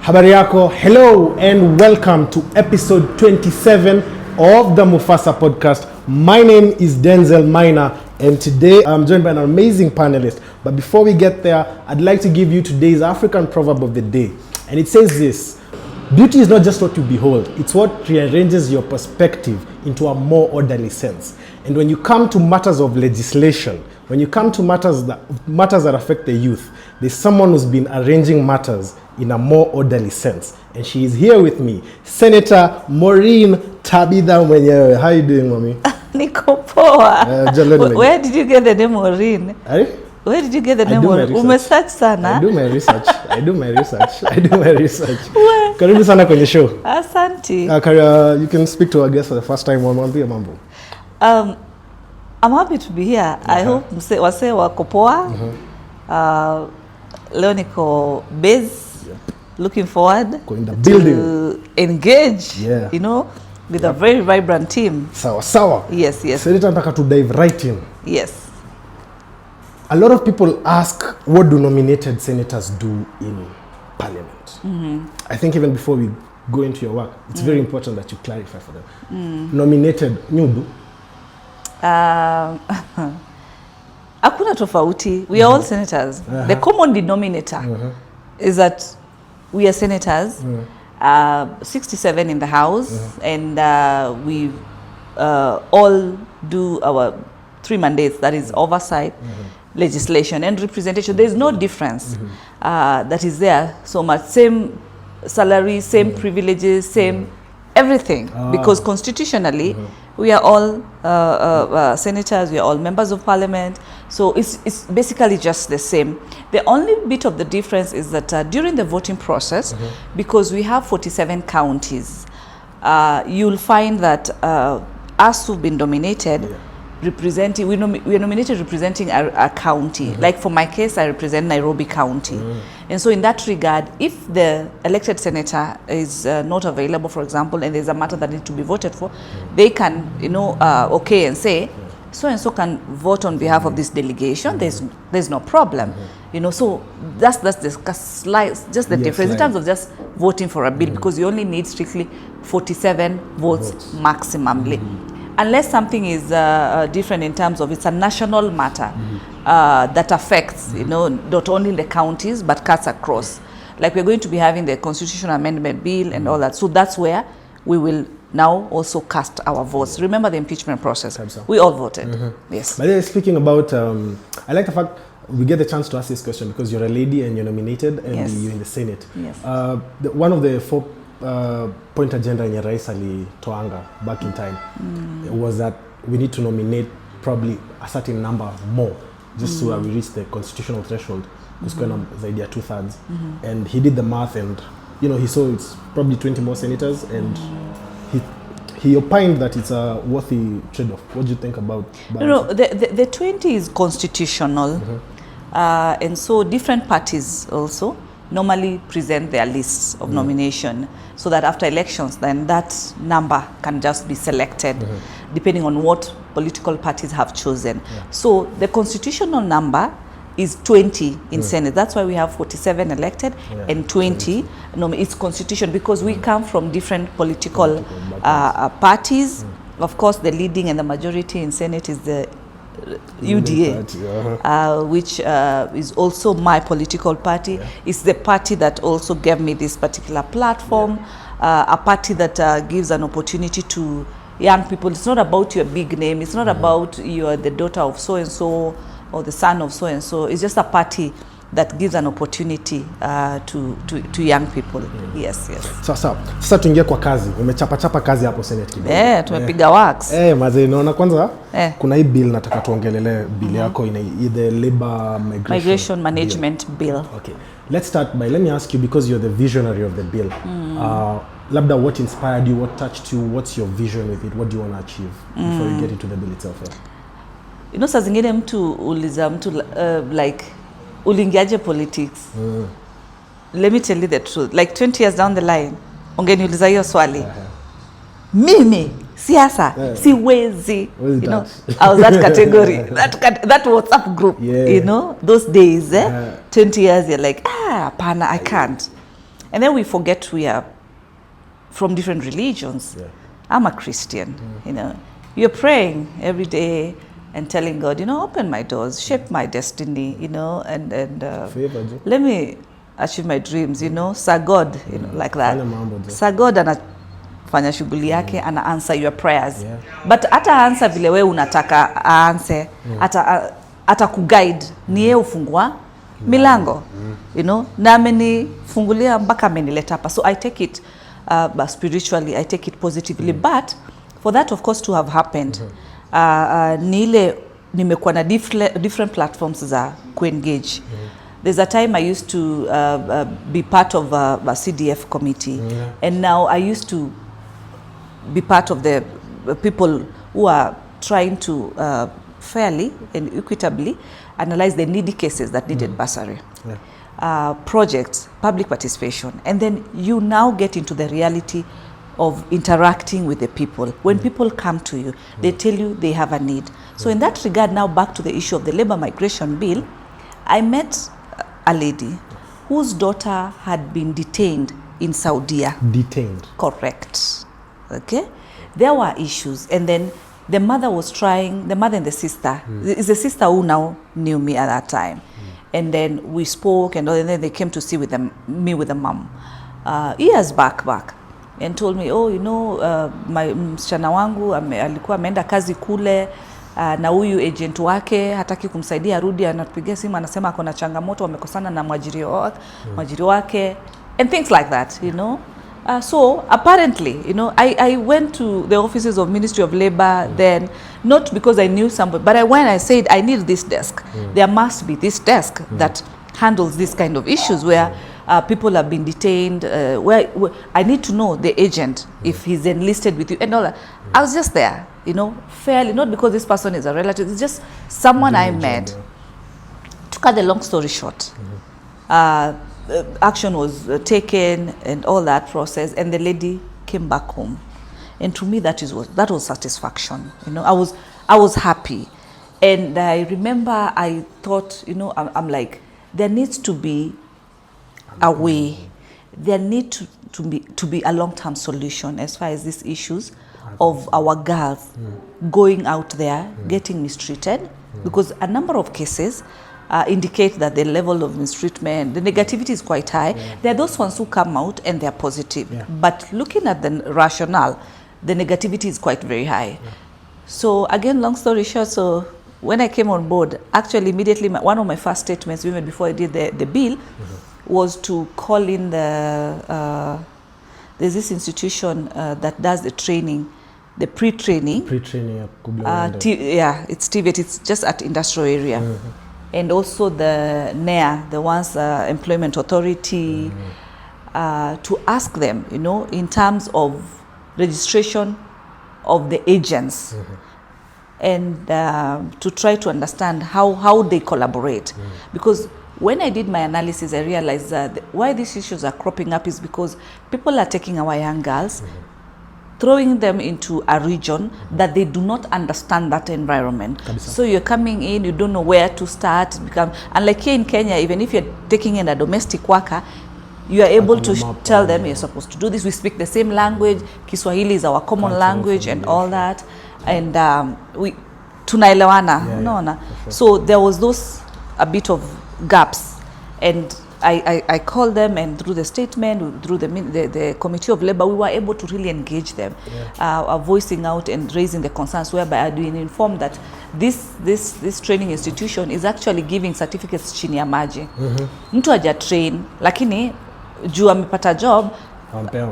Habari yako, hello and welcome to episode 27 of the Mufasa podcast. My name is Denzel Minor and today I'm joined by an amazing panelist. But before we get there, I'd like to give you today's African proverb of the day. And it says this: beauty is not just what you behold, it's what rearranges your perspective into a more orderly sense. And when you come to matters of legislation, when you come to matters that affect the youth, there's someone who's been arranging matters in a more orderly sense. And she is here with me, Senator Tabitha Munene. How are you doing, mommy? Niko poa. Where did you get the name Maureen? Where did you get the name Maureen? Umesearch sana? I do my research. Karibu sana kwenye show. Asante. You can speak to our guest for the first time. Mwambie mambo. I'm happy to be here. I hope wase wako poa. Leo niko base. Looking forward to engage, with a very vibrant team. Sawa. Yes. Senator, nataka to dive right in. Yes. A lot of people ask, what do nominated senators do in parliament? I think even before we go into your work, it's very important that you clarify for them. Nominated, nyudu? Hakuna tofauti. We are all senators. The common denominator is that we are senators, 67 in the House, and we all do our 3 mandates, that is oversight, legislation, and representation. There is no difference that is there so much. Same salary, same privileges, same everything, because constitutionally we are all senators, we are all members of parliament, so it's basically just the same. The only bit of the difference is that during the voting process, because we have 47 counties, you'll find that us who've been nominated, representing, we are nominated representing a county. Like for my case, I represent Nairobi County. And so in that regard, if the elected senator is not available, for example, and there's a matter that needs to be voted for, they can, okay and say, so and so can vote on behalf of this delegation. There's no problem, So that's just the difference in terms of just voting for a bill, because you only need strictly 47 votes maximally. Unless something is different in terms of it's a national matter that affects, not only the counties but cuts across. Like we're going to be having the constitutional amendment bill and all that. So that's where we will now also cast our votes. Remember the impeachment process. We all voted. Yes. But speaking about, I like the fact we get the chance to ask this question because you're a lady and you're nominated and you're in the Senate. Yes. One of the 4-point agenda in Rais alitoanga back in time was that we need to nominate probably a certain number more just so that we reach the constitutional threshold, zaidi ya 2/3. And he did the math and he saw it's probably 20 more senators and he opined that it's a worthy trade-off. What do you think about the 20 is constitutional, and so different parties also normally present their lists of nomination so that after elections then that number can just be selected depending on what political parties have chosen. So the constitutional number is 20 in Senate. That's why we have 47 elected and 20. It's constitution because we come from different political parties. Of course, the leading and the majority in Senate is the UDA, which is also my political party. It's the party that also gave me this particular platform, a party that gives an opportunity to young people. It's not about your big name. It's not about you are the daughter of so-and-so or the son of so-and-so. It's just a party that gives an opportunity to young people. Yes. Sasa tuingie kwa kazi. Umechapa kazi hapo Senate kidogo. Tumepiga works. Mazee, naona kwanza kuna hii bill nataka tuongelele bill yako ina the labor migration management bill. Okay. Let's start by, let me ask you, because you're the visionary of the bill. Labda, what inspired you, what touched you, what's your vision with it, what do you want to achieve before you get into the bill itself? Saa zingine mtu uliza mtu like ulingiaje politics. Let me tell you the truth. Like 20 years down the line, ungeniuliza hiyo swali. Mimi siasa siwezi. I was that category. that WhatsApp group, those days 20 years you're like, hapana, I can't. And then we forget we are from different religions. Yeah. I'm a Christian, you know. You're praying every day and telling God, you know, open my doors, shape my destiny, you know, and let me achieve my dreams, you know. Sir God, you know, like that. Sir God anafanya shughuli yake, ana answer your prayers. Yeah. But ata answer vile wewe unataka answer, ata kuguide, ni yeye ufungua milango, you know. Na amenifungulia mpaka amenileta hapa. So I take it but spiritually, I take it positively. But for that, of course, to have happened, ni ile nimekuwa na different platforms za ku-engage. There's a time I used to be part of a CDF committee, and now I used to be part of the people who are trying to fairly and equitably analyze the needy cases that needed bursary. Projects, public participation, and then you now get into the reality of interacting with the people. When people come to you, they tell you they have a need. So in that regard, now back to the issue of the labor migration bill, I met a lady whose daughter had been detained in Saudi. Detained. Correct. Okay. There were issues, and then the mother was trying, the mother and the sister, is the sister who now knew me at that time. And then we spoke, and then they came to see with me with the mom years back, and told me, oh, you know, my msichana wangu alikuwa ameenda kazi kule, na huyu agent wake hataki kumsaidia arudi, anatupigia simu anasema akona changamoto, wamekosana na mwajiri wake, and things like that, you know. So apparently, you know, I went to the offices of Ministry of Labor then, not because I knew somebody, but I said, I need this desk. There must be this desk that handles this kind of issues where people have been detained, where I need to know the agent, if he's enlisted with you and all that. I was just there, you know, fairly, not because this person is a relative, it's just someone I met. To cut the long story short, action was taken and all that process, and the lady came back home, and to me that was satisfaction. You know, I was happy, and I remember I thought, you know, I'm like, there needs to be a way, there need to be a long-term solution as far as these issues of our girls going out there getting mistreated, because a number of cases indicate that the level of mistreatment, the negativity is quite high. There are those ones who come out and they are positive. But looking at the rationale, the negativity is quite very high. So again, long story short, so when I came on board, actually immediately one of my first statements, even before I did the bill, was to call in there's this institution that does the training, the pre-training. Pre-training, it's TVET, it's just at industrial area. And also the NEA, the Once Employment Authority, to ask them, you know, in terms of registration of the agents, and to try to understand how they collaborate. Because when I did my analysis, I realized that why these issues are cropping up is because people are taking our young girls, throwing them into a region that they do not understand that environment. So you're coming in, you don't know where to start. And like here in Kenya, even if you're taking in a domestic worker, you are able to tell them you're supposed to do this. We speak the same language. Kiswahili is our common language and all that. And we tunaelewana. So there was a bit of gaps. And I called them, and through the statement, through the Committee of Labor, we were able to really engage them, voicing out and raising the concerns, whereby I'd been informed that this training institution is actually giving certificates chini ya maji. Mtu haja train, lakini juu amepata job,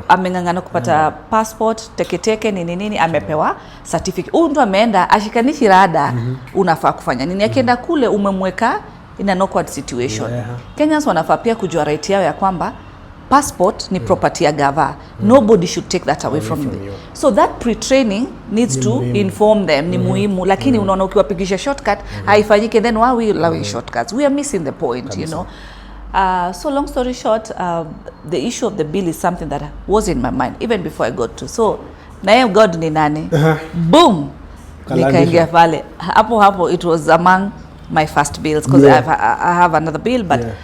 ameng'ang'ana kupata passport, teketeke nini amepewa certificate. Huyu mtu ameenda ashikanishi rada, unafaa kufanya nini? Akienda kule umemweka in an awkward situation. Kenyans wanafaa pia kujua right yao ya kwamba passport ni property ya gava. Nobody should take that away from them. So that pre-training needs to inform them, ni muhimu. Lakini unaona ukiwapigisha shortcut, haifanyike, then why we allowing shortcuts? We are missing the point, you know. So long story short, the issue of the bill is something that was in my mind even before I got to. So naye God ni nani? Boom! Nikaingia pale. Hapo it was among my first bills, because I have another bill, but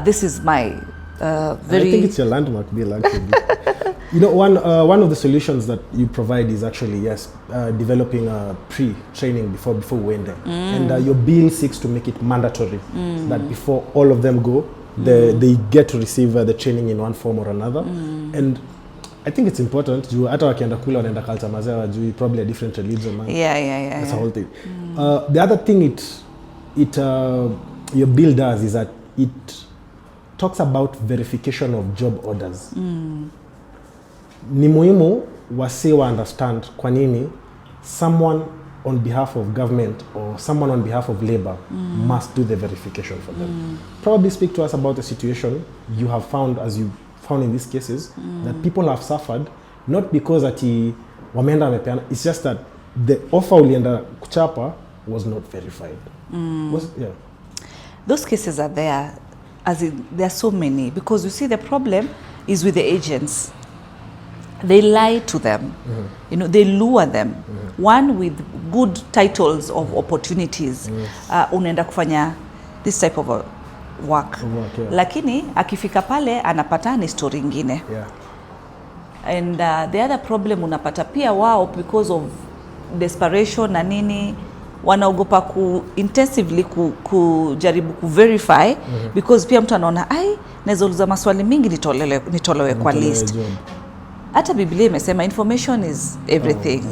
this is my very... I think it's your landmark bill, actually. You know, one of the solutions that you provide is actually, yes, developing pre-training before we went there. And your bill seeks to make it mandatory that before all of them go, they get to receive the training in one form or another. And I think it's important. Hata wakienda kula wanaenda culture mazee wajui probably a different religion. Man. Yeah. That's a whole thing. The other thing your bill does is that it talks about verification of job orders. Ni muhimu wase wa understand kwa nini someone on behalf of government or someone on behalf of labor must do the verification for them. Probably speak to us about the situation you have found, as you found in these cases, that people have suffered not because wameenda wamepeana, it's just that the offer ulienda kuchapa was not verified. Those cases are there, as in, there are so many, because you see the problem is with the agents. They lie to them, you know, they lure them. One with good titles of opportunities, unaenda kufanya this type of work. Lakini akifika pale anapata ni story ingine. And the other problem unapata pia wao, because of desperation na nini, wanaogopa intensively kujaribu verify, because pia mtu anaona naweza uliza maswali mingi nitolewe kwa list. Hata Biblia imesema information is everything.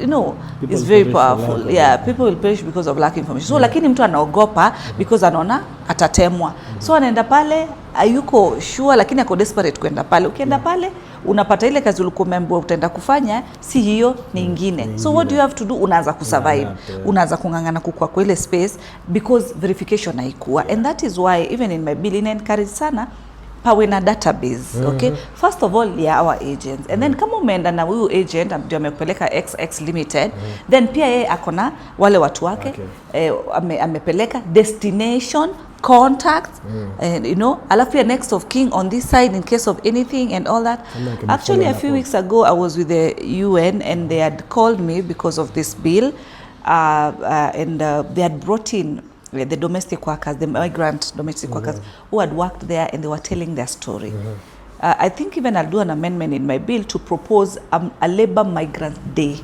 You know, people it's very powerful. People will perish because of lack of information. So lakini mtu anaogopa because anaona atatemwa. So anaenda pale hayuko sure, lakini ako desperate kwenda pale. Ukienda pale unapata ile kazi ulikuwa umeambiwa utaenda kufanya, si hiyo ni ingine. So what do you have to do? Unaanza kusurvive. Unaanza kungangana kukua kwa ile space because verification haikuwa. And that is why even in my bill encourage sana pawe na database. Okay, first of all our agents, and then kama umeenda na huyu agent ndio amepeleka XX limited, then pia yeye akona wale watu wake amepeleka destination contacts, and you know, alafu ya next of king on this side in case of anything and all that. Actually a few weeks ago I was with the UN and they had called me because of this bill, and they had brought in the domestic workers, the migrant domestic workers who had worked there, and they were telling their story. I think even I'll do an amendment in my bill to propose a labor migrant day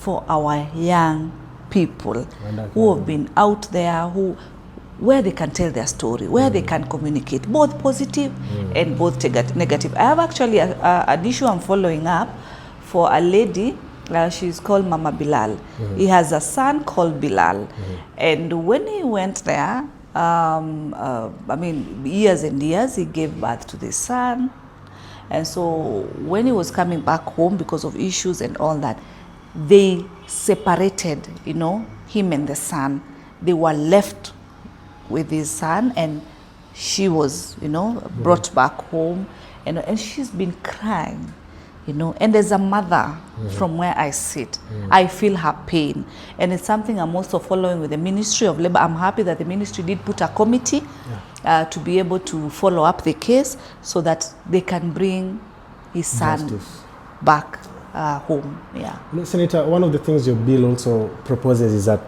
for our young people who have been out there, where they can tell their story, where they can communicate, both positive and both negative. I have actually an issue I'm following up for a lady. She's called Mama Bilal. He has a son called Bilal. And when he went there, I mean, years and years, he gave birth to this son. And so when he was coming back home because of issues and all that, they separated, you know, him and the son. They were left with his son, and she was, you know, brought back home. And she's been crying. You know, and as a mother, from where I sit, I feel her pain. And it's something I'm also following with the Ministry of Labor. I'm happy that the ministry did put a committee to be able to follow up the case so that they can bring his son back home. Senator, one of the things your bill also proposes is that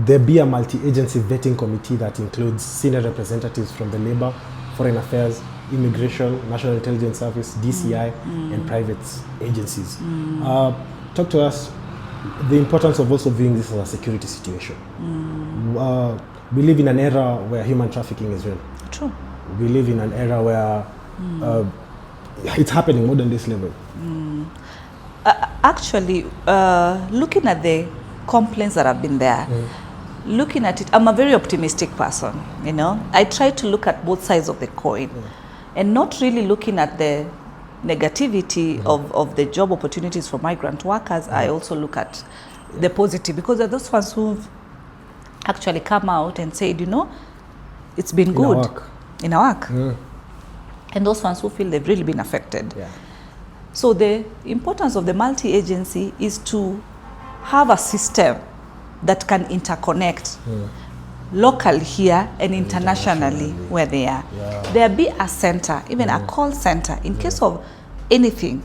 there be a multi-agency vetting committee that includes senior representatives from the Labor, Foreign Affairs, Immigration, National Intelligence Service, DCI, and private agencies. Talk to us the importance of also viewing this as a security situation. We live in an era where human trafficking is real. True. We live in an era where it's happening more than this level. Actually, looking at the complaints that have been there, looking at it, I'm a very optimistic person, you know. I try to look at both sides of the coin. And not really looking at the negativity of the job opportunities for migrant workers. I also look at the positive, because there are those ones who've actually come out and said, you know, it's been good in our work. And those ones who feel they've really been affected. So the importance of the multi-agency is to have a system that can interconnect local here and internationally where they are. There be a center, even a call center, in case of anything,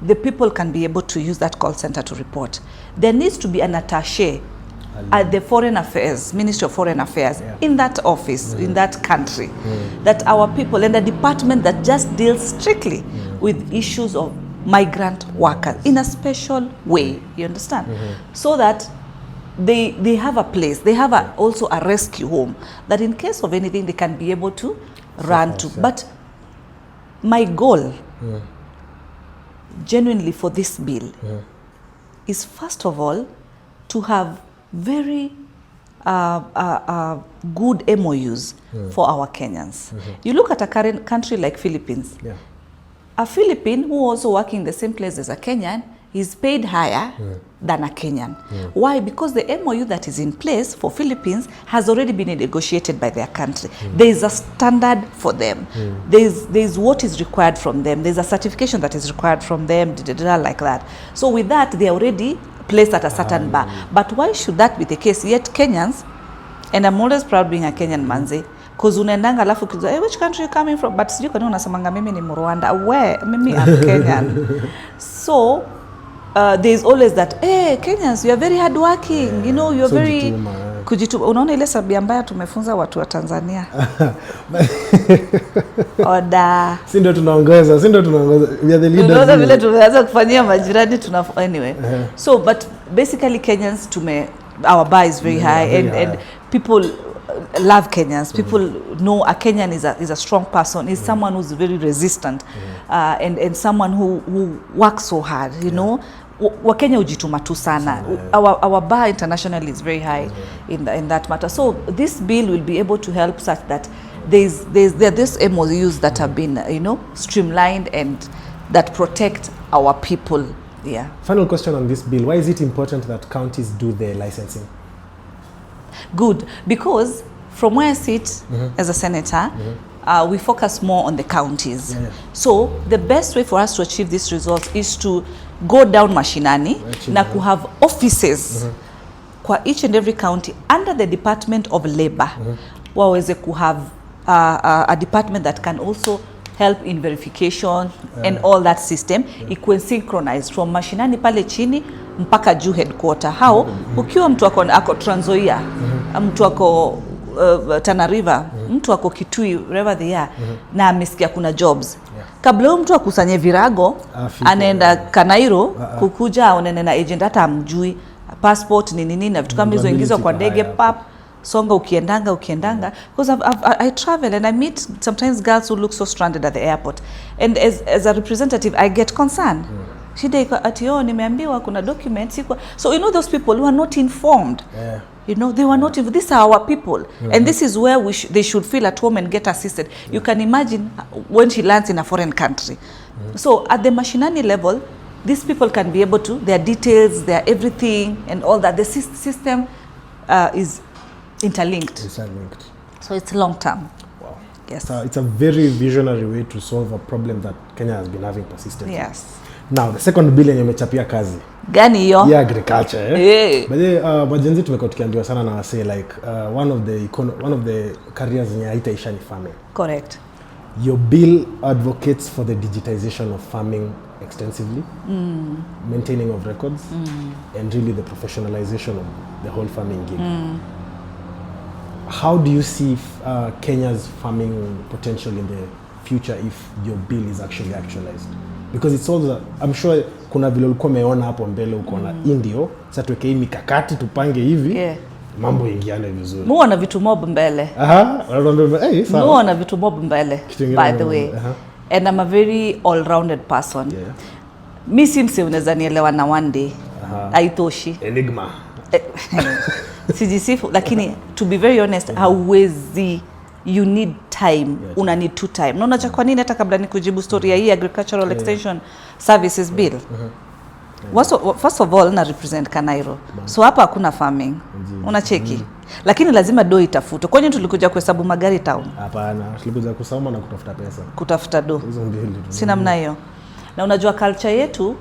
the people can be able to use that call center to report. There needs to be an attaché at the Foreign Affairs, Ministry of Foreign Affairs, in that office, in that country, that our people, and a department that just deals strictly with issues of migrant workers in a special way, you understand? So that they have a place, they have also a rescue home, that in case of anything they can be able to run to. But my goal, genuinely for this bill, is first of all to have very good MOUs for our Kenyans. You look at a current country like Philippines. A Philippine who also working in the same place as a Kenyan is paid higher than a Kenyan. Why? Because the MOU that is in place for Philippines has already been negotiated by their country. There is a standard for them. There's what is required from them. There's a certification that is required from them, like that. So with that, they are already placed at a certain bar. But why should that be the case? Yet Kenyans, and I'm always proud being a Kenyan manzi, because unaendanga alafu kizo, hey, which country you coming from? But sijui kwa nini unasemanga mimi ni Rwanda. Where? Mimi I'm Kenyan. So there's always that, hey, Kenyans, you are very hardworking, you know, you are very kujituma. Unaona ile sabia mbaya tumefunza watu wa Tanzania. Oda. Si ndio tunaongeza. We are the leaders. Unaona vile tumeanza kufanyia majirani anyway. So but basically Kenyans our bar is very high, and people love Kenyans. People know a Kenyan is a strong person, is someone who's very resistant, and someone who works so hard, you know. Wakenya ujituma tu sana. Our bar internationally is very high in that matter. So this bill will be able to help such that there are these MOUs that have been, you know, streamlined and that protect our people. Yeah. Final question on this bill. Why is it important that counties do their licensing? Good, because from where I sit as a senator, we focus more on the counties. So the best way for us to achieve this result is to go down mashinani na to have offices kwa each and every county under the Department of Labor. Waweze ku have a department that can also help in verification and all that system. Ikuwe synchronized from mashinani pale chini mpaka juu headquarter. How? Ukiwa mtu ako Trans Nzoia, mtu ako Tana River, mtu ako Kitui, wherever they are, na amesikia kuna jobs. Kabla huyo mtu akusanye virago, anaenda Kanairo, kukuja aonane na agent hata amjui, passport ni nini na vitu kama hizo, ingizwa kwa ndege pap, songa ukiendanga. Because I travel and I meet sometimes girls who look so stranded at the airport, and as a representative I get concerned. Shida iko ati nimeambiwa kuna documents iko. So you know those people who are not informed. You know, they were not. These are our people, and this is where they should feel at home and get assisted. You can imagine when she lands in a foreign country. So at the mashinani level, these people can be able to, their details, their everything and all that. The system is interlinked. So it's long term. Wow. Yes. It's a very visionary way to solve a problem that Kenya has been having persistently. Yes. Now the second bill yenye umechapia kazi. Gani hiyo? Yeah, agriculture. But majenzi tumekuwa tukiambiwa sana na wase like one of the careers yenye haitaisha ni farming. Correct. Your bill advocates for the digitization of farming extensively, maintaining of records, and really the professionalization of the whole farming gig. How do you see Kenya's farming potential in the future if your bill is actually actualized? Because it's also, I'm sure kuna vile ulikuwa umeona hapo mbele uko na indio, sasa tuweke hii mikakati tupange hivi, mambo ingiane vizuri. Muona vitu mob mbele. Muona vitu mob mbele, by the way. And I'm a very all-rounded person. Mi simse unaweza nielewa na one day. Haitoshi. Enigma. Sijisifu, lakini to be very honest, hauwezi, you need time, una need to time. Naona cha kwa nini hata kabla nikujibu story ya hii agricultural extension services bill. First of all, na represent Kanairo. So hapa hakuna farming. Unacheki. Lakini lazima do itafutwe. Kwani tulikuja kuhesabu magari town? Hapana, tulikuja kusoma na kutafuta pesa. Kutafuta do. Sina mna hiyo. Na unajua culture yetu,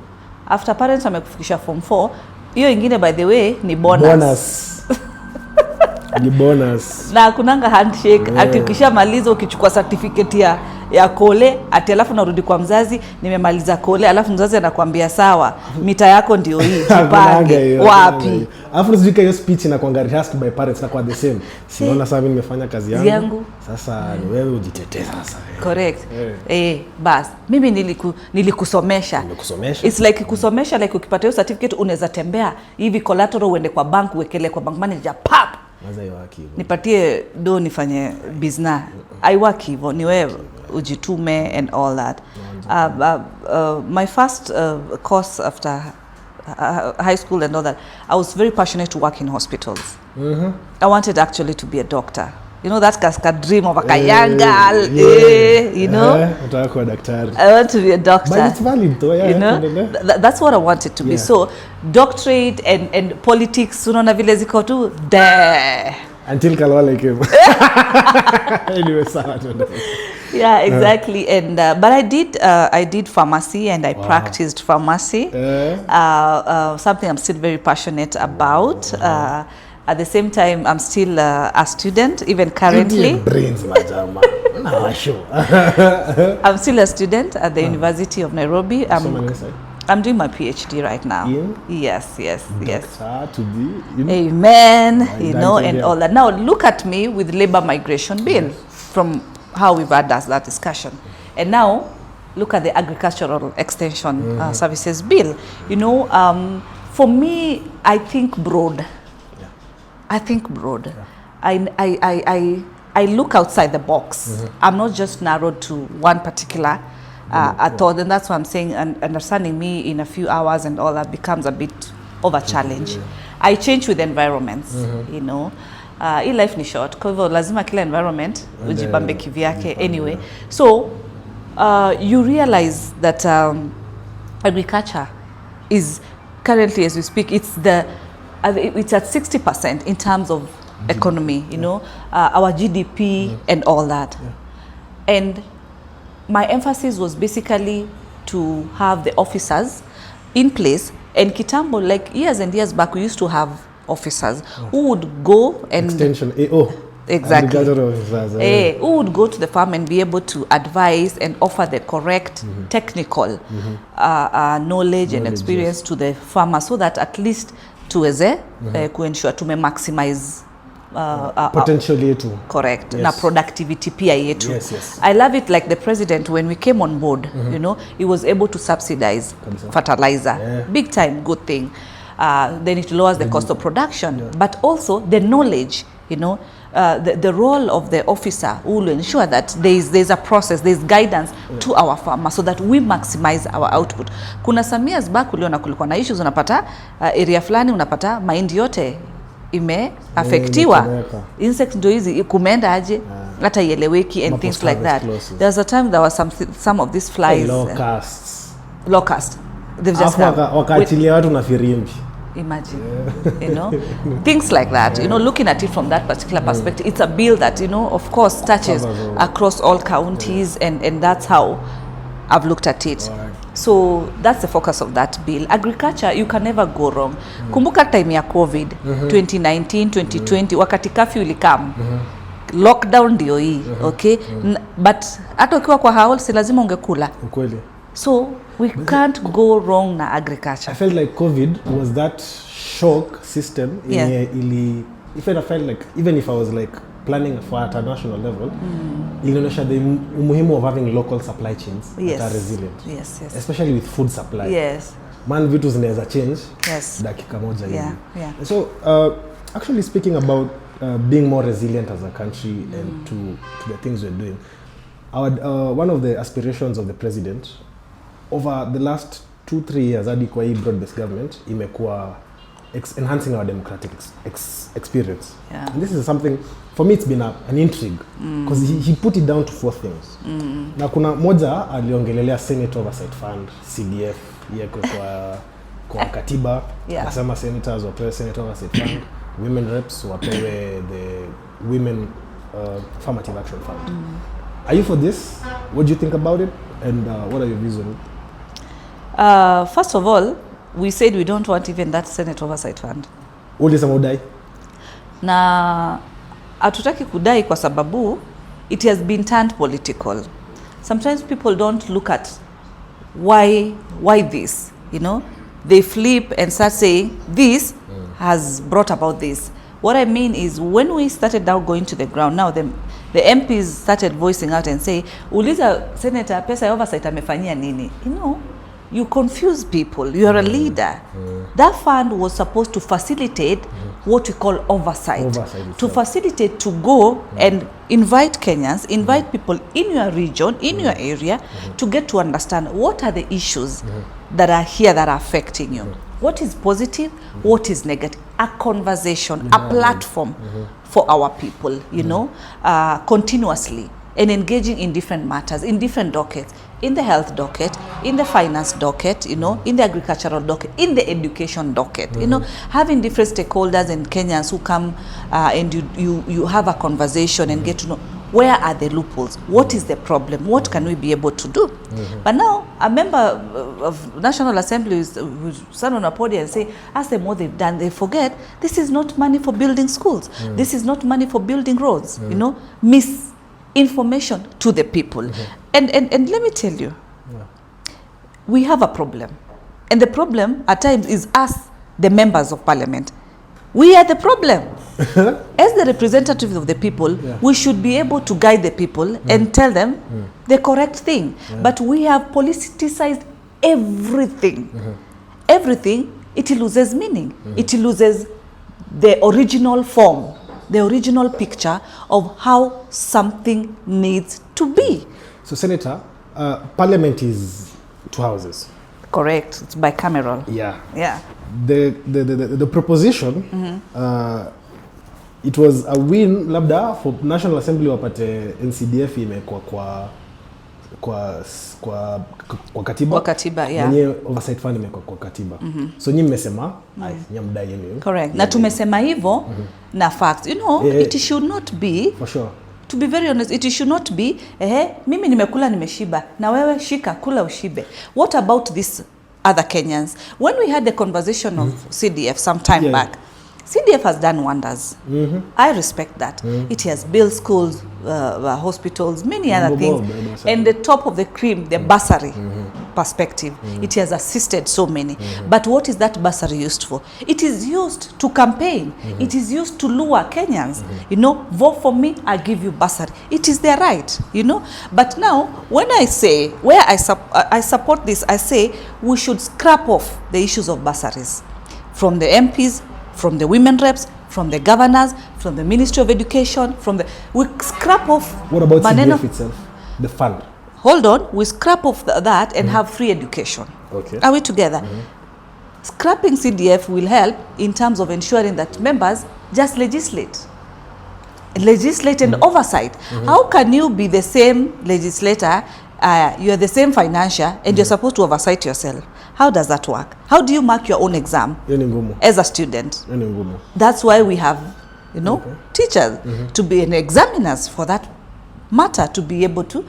after parents wamekufikisha form 4, hiyo ingine by the way ni bonus. Ni bonus. Na kunanga handshake, ati ukishamaliza ukichukua certificate ya kole ati alafu narudi kwa mzazi nimemaliza kole alafu mzazi anakuambia sawa mita yako ndio hii jipange wapi. Alafu nizika hiyo speech na kuanga rehearsed by parents na kwa the same. Siona sasa mimi nimefanya kazi yangu. Sasa ni wewe ujitetee sasa. Correct. Bas mimi nilikusomesha. It's like kusomesha like ukipata hiyo certificate unaweza tembea hivi collateral uende kwa bank uwekele kwa bank manager pap. Nipatie do nifanye business. I work hivyo ni wewe ujitume and all that. My first course after high school and all that, I was very passionate to work in hospitals. I wanted actually to be a doctor. You know, that's a dream of a young girl. You know, I want to be a doctor. But it's valid though, yeah. You know, that's what I wanted to be. So, doctorate and politics, unaona vile ziko tu until Kalwale came. Anyway, yeah, exactly. And but I did pharmacy and I practiced pharmacy. Something I'm still very passionate about. At the same time, I'm still a student, even currently. I'm still a student at the University of Nairobi. I'm doing my PhD right now. Yes. To be, Amen. You know, and all that. Now look at me with labor migration bill from how we've had that discussion. And now look at the agricultural extension services bill. You know, for me, I think broad. I think broad. I look outside the box. I'm not just narrowed to one particular thought, and that's what I'm saying. And understanding me in a few hours and all that becomes a bit of a challenge. I change with environments, you know. Hii life ni short, kwa hivyo lazima kila environment ujibambe kivyake anyway. So you realize that agriculture is currently, as we speak, it's at 60% in terms of economy, you know, our GDP and all that. And my emphasis was basically to have the officers in place. And kitambo, like years and years back, we used to have officers who would go and extension exactly who would go to the farm and be able to advise and offer the correct technical knowledge and experience to the farmer, so that at least tuweze kuensure tume maximize potential yetu. Correct. Na productivity pia yetu. Yes. I love it like the president, when we came on board, you know, he was able to subsidize fertilizer. Big time, good thing. Then it lowers the cost of production, but also the knowledge, you know, the role of the officer who will ensure that there's a process, there's guidance to our farmers so that we maximize our output. Kuna some years back uliona kulikuwa na issues, unapata area fulani unapata mahindi yote imeaffectiwa, insects ndio hizi kumeenda aje hata ieleweki and things like that. There's a time there was some of these flies, locust they've just wakaachilia watu na firimbi. Imagine, you know, things like that, you know, looking at it from that particular perspective. It's a bill that, you know, of course touches across all counties, and that's how I've looked at it. So that's the focus of that bill. Agriculture, you can never go wrong. Kumbuka time ya COVID 2019 2020 wakati curfew ilikam, lockdown ndio hii, okay? But hata ukiwa kwa hall si lazima ungekula. Ukweli. So we can't go wrong na agriculture. I felt like COVID was that shock system. If I felt like, even if I was like planning for at a national level, inaonyesha the umuhimu of having local supply chains that are resilient. Yes. Especially with food supply. Yes. Man, vitu zinaweza change dakika moja hivi. So actually speaking about being more resilient as a country and to the things we're doing, one of the aspirations of the president over the last 2-3 years hadi kwa hii broad-based government imekuwa enhancing our democratic experience. And this is something, for me it's been an intrigue, because he put it down to 4 things. Na kuna moja aliongelelea Senate Oversight Fund, CDF, yeko kwa katiba, nasema senators wapewe Senate Oversight Fund, women reps wapewe the Women Affirmative Action Fund. Are you for this? What do you think about it? And what are your views on it? First of all, we said we don't want even that Senate Oversight Fund. Ulisema udai? Na hatutaki kudai kwa sababu it has been turned political. sometimes people don't look at why this, you know. They flip and start saying this has brought about this. What I mean is, when we started now going to the ground, now the MPs started voicing out and say, uliza Senator, pesa ya oversight amefanyia nini? You know, you confuse people. You are a leader. That fund was supposed to facilitate what we call oversight to facilitate to go and invite Kenyans, invite people in your region, in your area, to get to understand what are the issues that are here that are affecting you. What is positive, what is negative, a conversation, a platform for our people, you know, continuously, and engaging in different matters, in different dockets, in the health docket, in the finance docket, you know, in the agricultural docket, in the education docket, you know, having different stakeholders and Kenyans who come and you have a conversation and get to know where are the loopholes, what is the problem, what can we be able to do. But now a member of National Assembly will stand on a podium and say, ask them what they've done. They forget this is not money for building schools. This is not money for building roads. You know, misinformation to the people. And let me tell you, we have a problem. And the problem at times is us, the members of parliament. We are the problem. As the representatives of the people, we should be able to guide the people and tell them the correct thing. But we have politicized everything. Everything, it loses meaning. It loses the original form, the original picture of how something needs to be. So, Senator, Parliament is 2 houses. Correct. It's bicameral. Yeah. Yeah. The proposition, it was a win labda for National Assembly wapate NCDF imekuwa kwa katiba. Kwa katiba, yeah. Nye oversight fund imekuwa kwa katiba. So nyinyi mmesema, nyamdai yenu. Correct. Na tumesema hivyo na facts. You know, it should not be. For sure. To be very honest, it should not be, mimi nimekula nimeshiba, na wewe shika kula ushibe. What about this other Kenyans? When we had the conversation of CDF some time back, CDF has done wonders. I respect that. It has built schools, hospitals, many other things. And the top of the cream, the bursary perspective, it has assisted so many. But what is that bursary used for? It is used to campaign. It is used to lure Kenyans. You know, vote for me, I give you bursary. It is their right, you know. But now, when I say, where I support this, I say we should scrap off the issues of bursaries from the MPs, from the women reps, from the governors, from the Ministry of Education, we scrap off. What about CDF itself, the fund? Hold on, we scrap off that and have free education. Okay. Are we together? Scrapping CDF will help in terms of ensuring that members just legislate and oversight. How can you be the same legislator, you are the same financier, and you're supposed to oversight yourself? How does that work? How do you mark your own exam as a student? That's why we have, you know, teachers to be an examiners for that matter, to be able to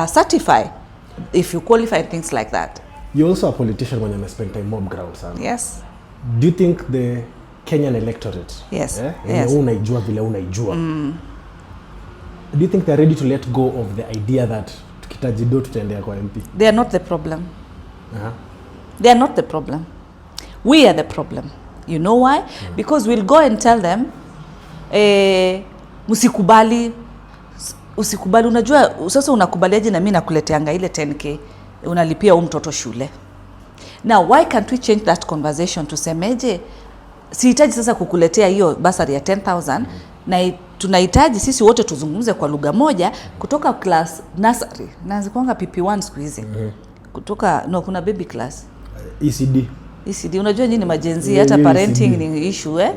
certify if you qualify, things like that. You're also a politician when you spend time mob ground, sir. Yes. Do you think the Kenyan electorate, yes, unaijua vile unaijua, do you think they're ready to let go of the idea that tukitajido tutaendea kwa MP? They are not the problem. They are not the problem. We are the problem. You know why? Because we'll go and tell them, usikubali. Unajua, sasa unakubaliaje na mimi nakuleteanga ile 10k, unalipia mtoto shule. Now, why can't we change that conversation to semeje, sihitaji sasa kukuletea hiyo basari ya 10,000, na tunahitaji sisi wote tuzungumze kwa lugha moja kutoka class nursery. Naanzikwanga PP1 siku hizi. Kutoka, kuna baby class. ECD, unajua nyinyi majenzi, hata parenting ni issue,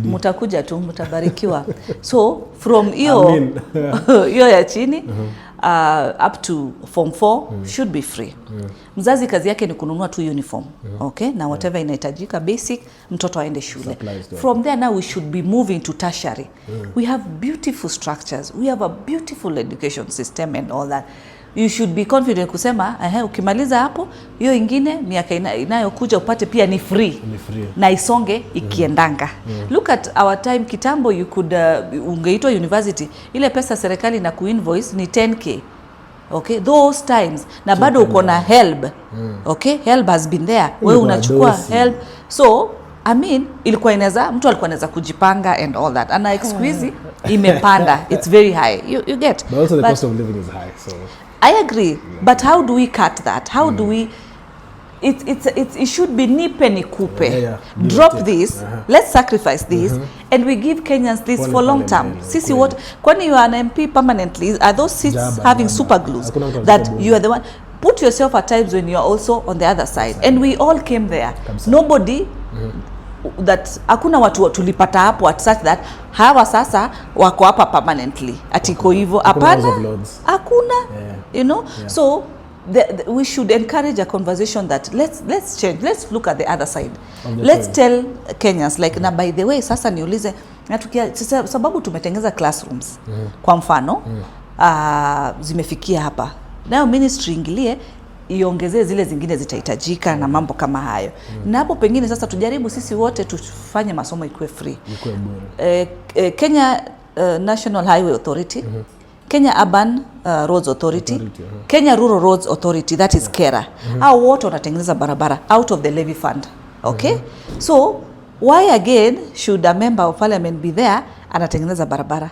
mutakuja tu, mutabarikiwa. So from hiyo ya chini up to form 4 should be free. Mzazi kazi yake ni kununua tu uniform, okay, na whatever inahitajika basic, mtoto aende shule. From there now we should be moving to tertiary. We have beautiful structures, we have a beautiful education system and all that. You should be confident kusema, ukimaliza hapo, hiyo ingine miaka inayokuja upate pia ni free. Na isonge ikiendanga. Look at our time kitambo, you could ungeitwa university, ile pesa serikali na kuinvoice ni 10k. Okay, those times na bado uko na help. Okay, help has been there. Wewe unachukua help. So I mean, ilikuwa inaweza, mtu alikuwa anaweza kujipanga and all that. And excuse imepanda. It's very high. You get. But also the cost of living is high. So I agree. But how do we cut that? How do we it should be nipe nikupe. Drop this, let's sacrifice this, and we give Kenyans this for long term. Sisi what, when you are an MP permanently, are those seats having super glues that you are the one? Put yourself at times when you are also on the other side. And we all came there. Nobody that hakuna watu tulipata hapo at such that hawa sasa wako hapa permanently atiko hivyo hapana, hakuna you know. So we should encourage a conversation that let's change, let's look at the other side, let's tell Kenyans like na by the way sasa niulize na tukia sababu tumetengeza classrooms kwa mfano zimefikia hapa, nayo ministry ingilie iongezee zile zingine zitahitajika na mambo kama hayo. Na hapo pengine sasa tujaribu sisi wote tufanye masomo ikuwe free. Kenya National Highway Authority, Kenya Urban Roads Authority, Kenya Rural Roads Authority, that is KERA. Hao wote wanatengeneza barabara out of the levy fund. Okay? So why again should a member of parliament be there anatengeneza barabara?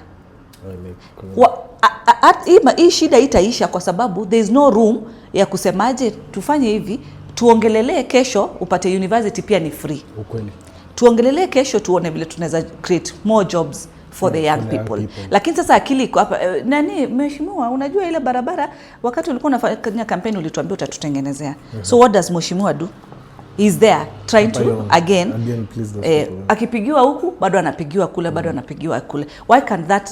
Hii shida itaisha kwa sababu there is no room ya kusemaje tufanye hivi, tuongelelee kesho upate university pia ni free. Ukweli. Tuongelelee kesho tuone vile tunaweza create more jobs for the young people. Lakini sasa akili iko hapa nani mheshimiwa, unajua ile barabara wakati ulikuwa unafanya campaign ulituambia utatutengenezea. So what does mheshimiwa do? He's there trying to again akipigiwa huku bado anapigiwa kule, bado anapigiwa kule. Why can't that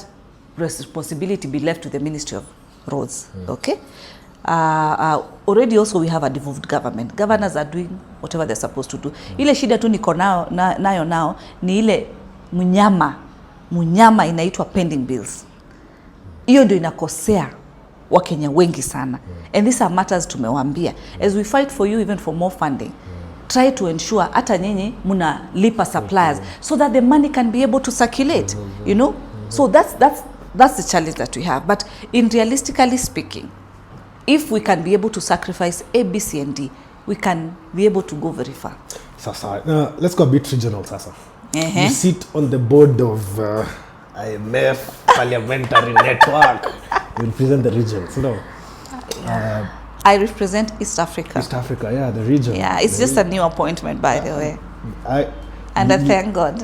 responsibility be left to the Ministry of Roads? Okay. Already also we have a devolved government. Governors are doing whatever they're supposed to do. Ile shida tu niko nayo nao ni ile munyama inaitwa pending bills. Hiyo ndio inakosea Wakenya wengi sana. And these are matters tumewaambia. As we fight for you even for more funding, try to ensure hata nyinyi mnalipa suppliers so that the money can be able to circulate, you know. So that's the challenge that we have. But in realistically speaking, if we can be able to sacrifice A, B, C, and D, we can be able to go very far. Sasa, let's go a bit regional, Sasa. You sit on the board of IMF Parliamentary Network. You represent the regions, you know. I represent East Africa. East Africa, yeah, the region. Yeah, it's just a new appointment, by the way. I thank God.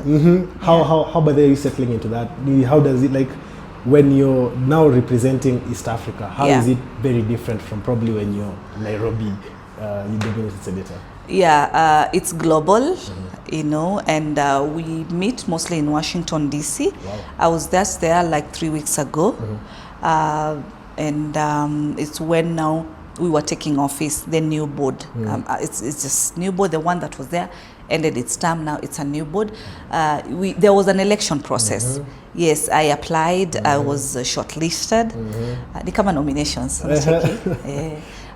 How about you settling into that? How does it, like, when you're now representing East Africa, how is it very different from probably when you're Nairobi, you're the senator? Yeah, it's global, you know, and we meet mostly in Washington, D.C. Wow. I was just there like 3 weeks ago, and it's when now we were taking office, the new board. It's just new board, the one that was there ended its term, now it's a new board. There was an election process. Yes, I applied, I was shortlisted. Ni kama nominations.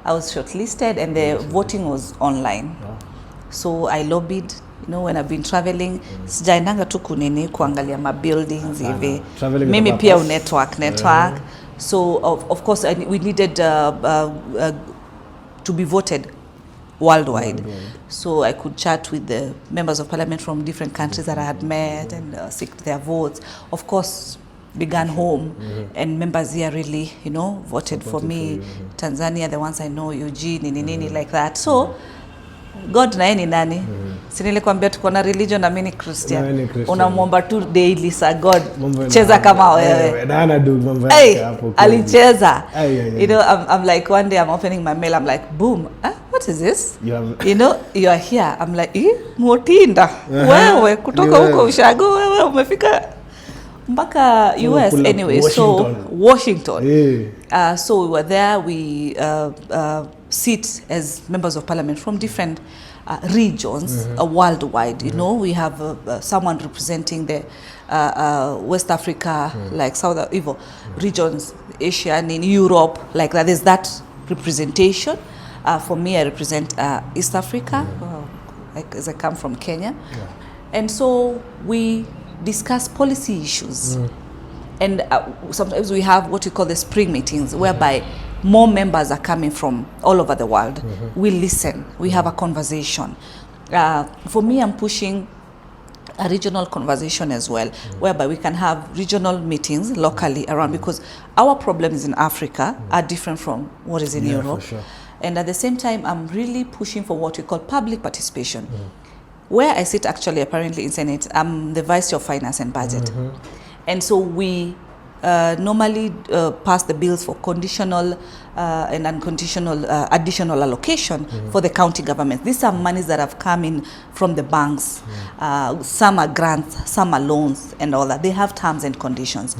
I was shortlisted and the voting was online. So I lobbied, you know, when I've been traveling, sijaendanga tu kunini kuangalia ma buildings hivi. Mimi pia network. So of course we needed to be voted worldwide. So I could chat with the members of parliament from different countries that I had met and seek their votes. Of course, began home and members here really, you know, voted for me. Tanzania, the ones I know, Eugene, nini like that. So God na ni nani? Sinile kuambia tuko na religion na mimi ni Christian. Unamuomba tu daily sa God. Cheza kama wewe. Na do mambo yake hapo. Alicheza. You know, I'm like one day I'm opening my mail, I'm like boom. What is this? You know, you are here. I'm like, Mutinda. Wewe kutoka huko ushago wewe umefika mpaka US anyway. Washington. So we were there, we sit as members of parliament from different regions worldwide. You know, we have someone representing the West Africa, like South regions, Asia, and in Europe, like that. There's that representation. For me, I represent East Africa, as I come from Kenya. And so we discuss policy issues. And sometimes we have what we call the spring meetings, whereby more members are coming from all over the world. We listen, we have a conversation. For me, I'm pushing a regional conversation as well, whereby we can have regional meetings locally around, because our problems in Africa are different from what is in Europe. For sure. And at the same time, I'm really pushing for what we call public participation. Where I sit actually apparently in Senate, I'm the Vice Chair of Finance and Budget. And so we normally pass the bills for conditional and unconditional additional allocation for the county government. These are monies that have come in from the banks. Some are grants, some are loans and all that. They have terms and conditions.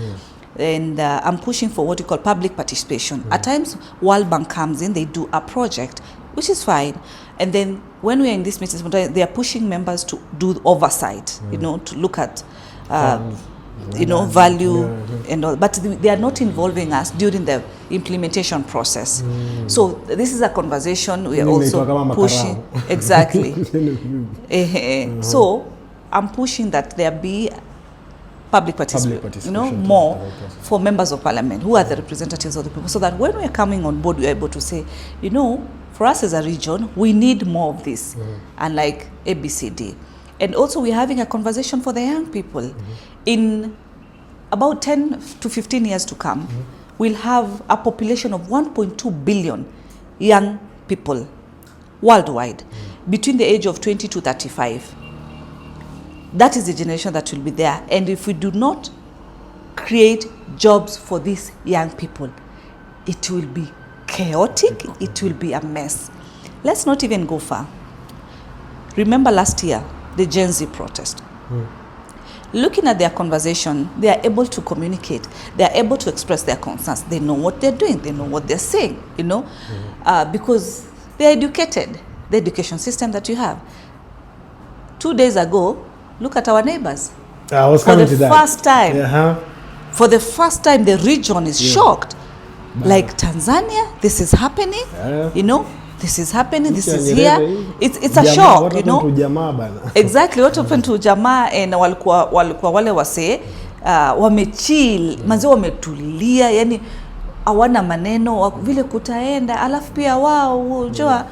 And I'm pushing for what you call public participation. At times, World Bank comes in, they do a project, which is fine. And then when we're in these meetings, they are pushing members to do oversight, you know, to look at you know, value and all, but they are not involving us during the implementation process. So this is a conversation we are also pushing. Exactly. So I'm pushing that there be public participation, you know, more for members of parliament who are the representatives of the people, so that when we're coming on board, we're able to say, you know, for us as a region, we need more of this, unlike ABCD. And also we're having a conversation for the young people. In about 10 to 15 years to come, we'll have a population of 1.2 billion young people worldwide between the age of 20 to 35. That is the generation that will be there. And if we do not create jobs for these young people, it will be chaotic, it will be a mess. Let's not even go far. Remember last year, the Gen Z protest. Looking at their conversation, they are able to communicate. They are able to express their concerns. They know what they're doing. They know what they're saying, you know, because they're educated. The education system that you have. 2 days ago, look at our neighbors. I was coming to that. For the first time, the region is shocked. Like Tanzania, this is happening, you know. This is happening, this is here. It's a shock, you know. Exactly, what happened to Jamaa, and walikuwa wale wase wamechill, manzi wametulia, yani hawana maneno vile kutaenda, alafu pia wao unajua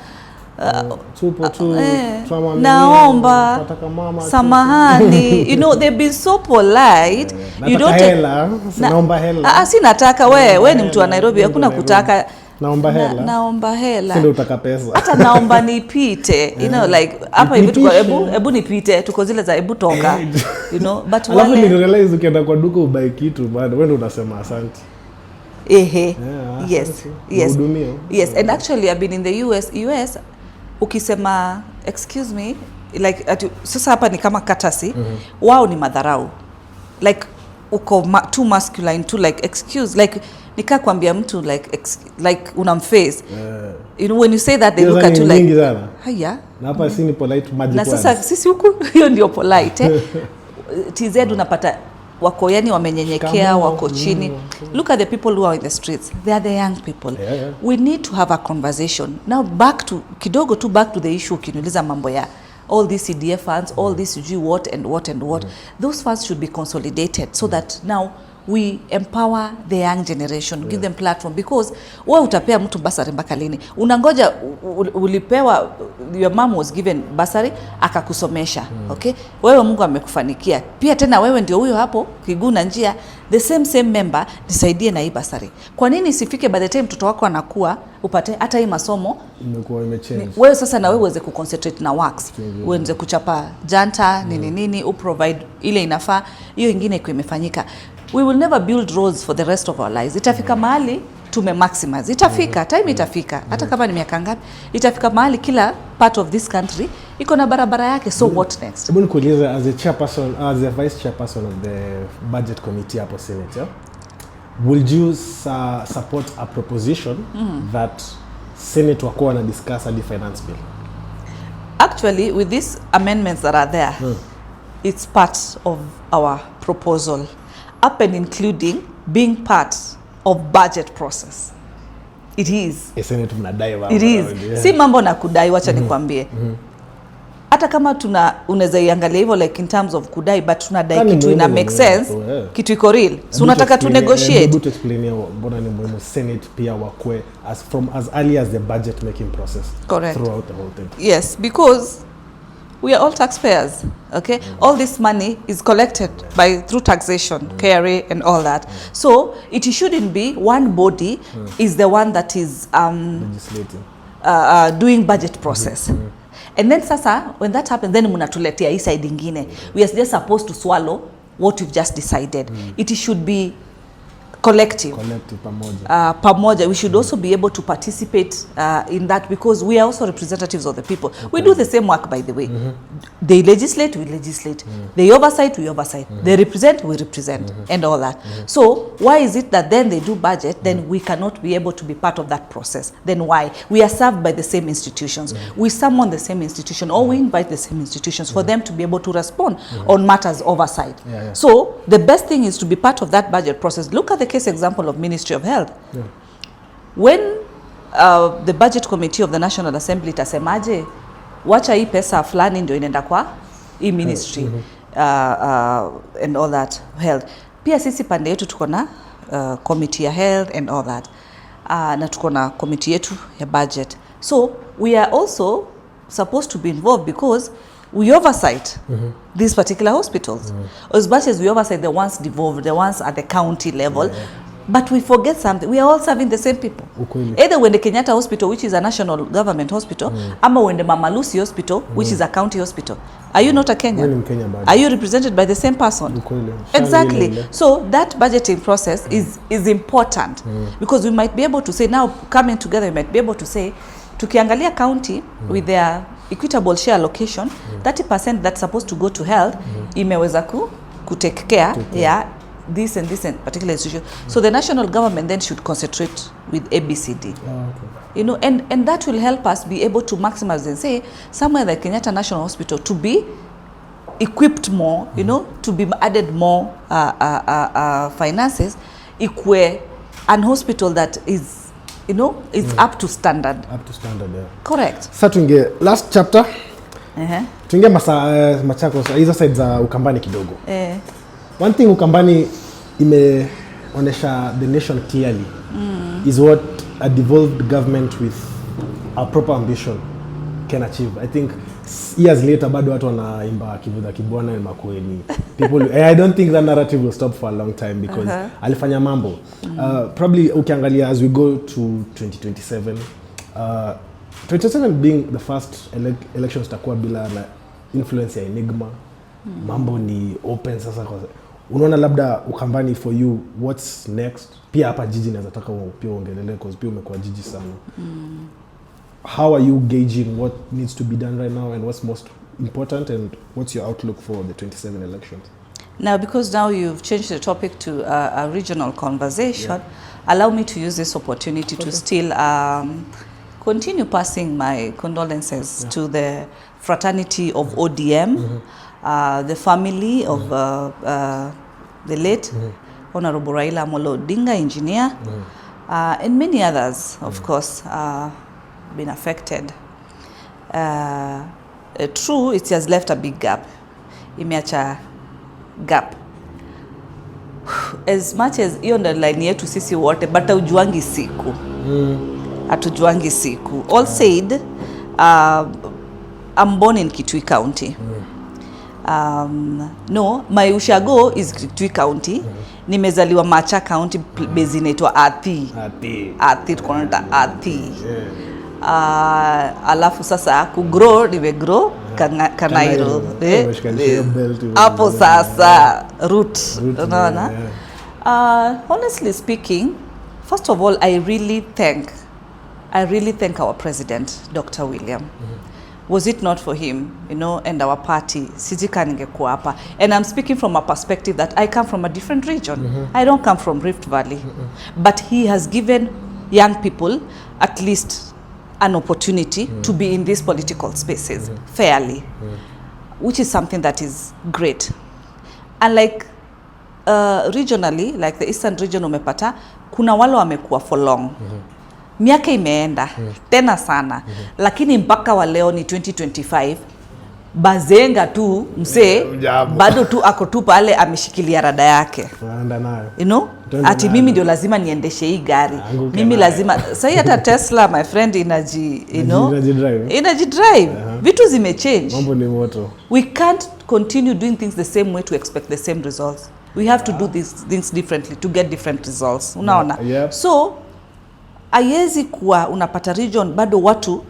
naomba samahani, you know, they've been so polite. You don't naomba hela. Si nataka wewe ni mtu wa Nairobi, hakuna kutaka naomba hela. Sio utaka pesa. Hata naomba nipite, you know, like hapa hivi tuko hebu nipite, tuko zile za hebu toka, you know, but wale alafu ni realize ukienda kwa duka ubai kitu bado wewe unasema asante. Yes, and actually I've been in the US ukisema excuse me, like sasa hapa ni kama katasi, wao ni madharau, like uko too masculine, too like excuse, like nika kuambia mtu like unamface, you know, when you say that they look at you like haya na hapa si ni polite magic. Na sasa sisi huku hiyo ndio polite TZ unapata wako yani wamenyenyekea, wako chini. Look at the people who are in the streets. They are the young people. We need to have a conversation. Now back to the issue, ukiniuliza mambo ya all these CDF funds, all this what and what. Those funds should be consolidated so that now we empower the young generation, give them platform, because wewe utapea mtu basari mpaka lini? Unangoja ulipewa, your mom was given basari akakusomesha, okay? Wewe Mungu amekufanikia. Pia tena wewe ndio huyo hapo kiguna njia, the same member nisaidie na hii basari. Kwa nini isifike by the time mtoto wako anakuwa upate hata hii masomo imekuwa imechange? Wewe sasa na wewe uweze kuconcentrate na works. Uweze kuchapa janta nini uprovide ile inafaa, hiyo ingine iko imefanyika. We will never build roads for the rest of our lives. Itafika mahali tume maximize. Itafika, time itafika. Hata kama ni miaka ngapi, itafika mahali kila part of this country iko na barabara yake. So what next? Hebu nikuulize, as a chairperson, as a vice chairperson of the budget committee hapo Senate, would you support a proposition that Senate wako wana discuss the finance bill? Actually, with these amendments that are there, it's part of our proposal, up and including being part of budget process. It is. Senate mnadai wao. It is. Si mambo na kudai, wacha nikwambie. hata kama unaweza iangalia hivyo like in terms of kudai, but tunadai kitu ina make sense, kitu iko real. So unataka tu negotiate. Hebu explain mbona ni muhimu Senate pia wakwe as early as the budget making process. Correct. Throughout the whole thing. Yes, because we are all taxpayers, okay? All this money is collected through taxation, KRA and all that. So it shouldn't be one body is the one that is legislating, doing budget process. And then sasa, when that happens, then munatuletea hii side ingine. We are just supposed to swallow what we've just decided. It should be collective pamoja. We should also be able to participate in that, because we are also representatives of the people. Okay. We do the same work, by the way. They legislate, we legislate. They oversight, we oversight. They represent, we represent, and all that. So why is it that then they do budget, then we cannot be able to be part of that process? Then why? We are served by the same institutions. We summon the same institution, or we invite the same institutions for them to be able to respond on matters oversight. So the best thing is to be part of that budget process. Look at the case example of Ministry of Health. When the budget committee of the National Assembly tasemaje, wacha hii pesa fulani ndio inaenda kwa hii ministry and all that health. Pia sisi pande yetu tuko na committee ya health and all that. Na tuko na committee yetu ya budget. So we are also supposed to be involved because we oversight these particular hospitals. As much as we oversight the ones devolved, the ones at the county level, but we forget something. We are all serving the same people. Either when the Kenyatta Hospital, which is a national government hospital, ama when the Mama Lucy Hospital, which is a county hospital. Are you not a Kenyan? Are you represented by the same person? Exactly. So that budgeting process is important because we might be able to say, now coming together, we might be able to say, tukiangalia county with their equitable share allocation, 30% that's supposed to go to health, imeweza ku take care this and this and particular institution. So the national government then should concentrate with ABCD. You know, and that will help us be able to maximize and say somewhere like Kenyatta National Hospital to be equipped more, you know, to be added more finances, ikwe an hospital that is, you know, it's up to standard. Up to standard, yeah. Correct. Sasa tuingie last chapter. Tuingie Machakos, hizo side za Ukambani kidogo. One thing Ukambani imeonesha the nation clearly is what a devolved government with a proper ambition can achieve. I think years later bado watu wanaimba kivudha kibwana na makueni. People, I don't think that narrative will stop for a long time because alifanya mambo. Probably ukiangalia as we go to 2027, 2027 being the first elections takuwa bila na influence ya Enigma. Mambo ni open sasa kwa unaona labda Ukambani for you what's next? Pia hapa jiji naweza taka pia uongelele because pia umekuwa jiji sana. How are you gauging what needs to be done right now and what's most important, and what's your outlook for the 27 elections? Now, because now you've changed the topic to a regional conversation, allow me to use this opportunity to still continue passing my condolences to the fraternity of ODM, the family of the late Honorable Raila Amolo Odinga, engineer, and many others, of course, been affected. True, it has left a big gap. Imeacha gap. As much as hiyo ndo line yetu sisi wote, but hatujuangi siku. Hatujuangi siku. All said, I'm born in Kitui County. No, my ushago is Kitui County. Nimezaliwa Macha County, base inaitwa Athi. Athi, tukonata Athi. Alafu sasa kugrow nimegrow Kanairo. Hapo sasa root. Unaona? Honestly speaking, first of all, I really thank our president, Dr. William. Was it not for him, you know, and our party, sijika ningekuwa hapa. And I'm speaking from a perspective that I come from a different region. I don't come from Rift Valley. But he has given young people at least an opportunity to be in these political spaces fairly, which is something that is great. And like regionally, like the Eastern region umepata, kuna wale wamekuwa for long. Miaka imeenda tena sana, lakini mpaka wa leo ni 2025 bazenga tu msee bado tu ako tu pale ameshikilia rada yake. You know? Ati mimi ndio lazima niendeshe hii gari. Mimi lazima sasa hata Tesla my friend inaji drive. Vitu zimechange. Mambo ni moto. We can't continue doing things the same way to expect the same results. We have to do these things differently to get different results. Unaona? So haiwezi kuwa unapata region bado watu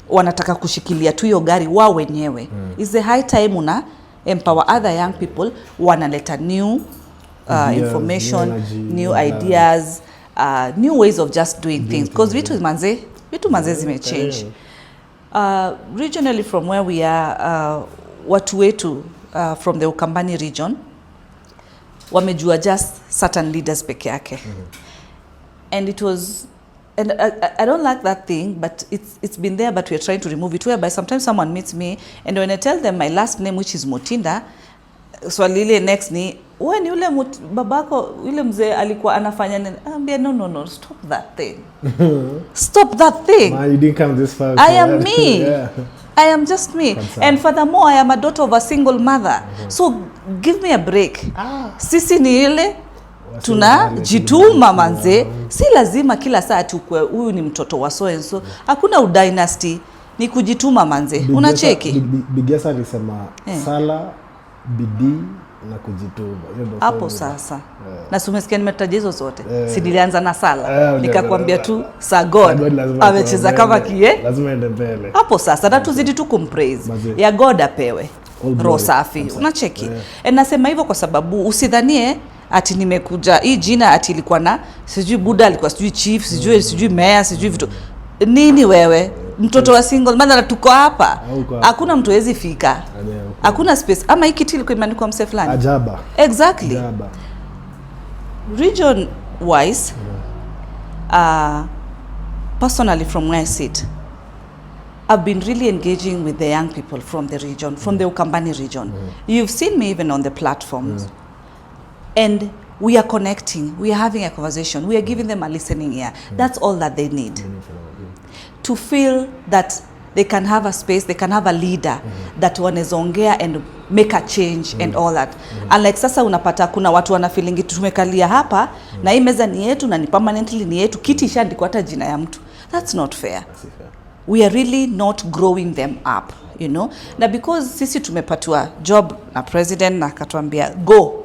wanataka kushikilia tu hiyo gari wao wenyewe. It's the high time una empower other young people, wanaleta new information, new ideas, new ways of just doing things, because vitu manze zimechange. Regionally from where we are, watu wetu from the Ukambani region wamejua just certain leaders peke yake. And it was, and I don't like that thing, but it's been there, but we are trying to remove it, whereby sometimes someone meets me and when I tell them my last name, which is Mutinda, swali ile next ni wewe ni yule babako yule mzee alikuwa anafanya nini? Ambia no, stop that thing. Stop that thing. Ma, you didn't come this far. I am me. Yeah. I am just me. Concern. And furthermore, I am a daughter of a single mother. So give me a break. Sisi ni ile tunajituma manze. Si lazima kila saa tukwe huyu ni mtoto wa so and so. Hakuna udynasty, ni kujituma manze. Unacheki? Bigesa alisema sala, bidii na kujituma. Hapo sasa. Na sumesikia nimetaja hizo zote. Si nilianza na sala. Nikakwambia tu sa God amecheza kama kie. Lazima ende mbele. Hapo sasa na tuzidi tu kumpraise. Ya God apewe. Roho safi. Unacheki? Nasema hivyo kwa sababu usidhanie ati nimekuja hii jina ati ilikuwa na sijui Buddha alikuwa sijui chief, sijui mayor, sijui vitu. Nini wewe? Mtoto wa single mother tuko hapa. Hakuna mtu hawezi fika. Hakuna space. Ama hii kitu ilikuwa imeandikwa mse fulani. Ajaba. Exactly. Ajaba. Region wise, personally from where I sit, I've been really engaging with the young people from the region, from the Ukambani region. You've seen me even on the platforms. And we are connecting, we are having a conversation, we are giving them a listening ear. That's all that they need. To feel that they can have a space, they can have a leader that wanezongea and make a change and all that. And like sasa unapata kuna watu wanafilingi tumekalia hapa na hii meza ni yetu na ni permanently ni yetu, kiti ishaandikwa hata jina ya mtu. That's not fair. We are really not growing them up, you know. Na because sisi tumepatiwa job na president na akatuambia go,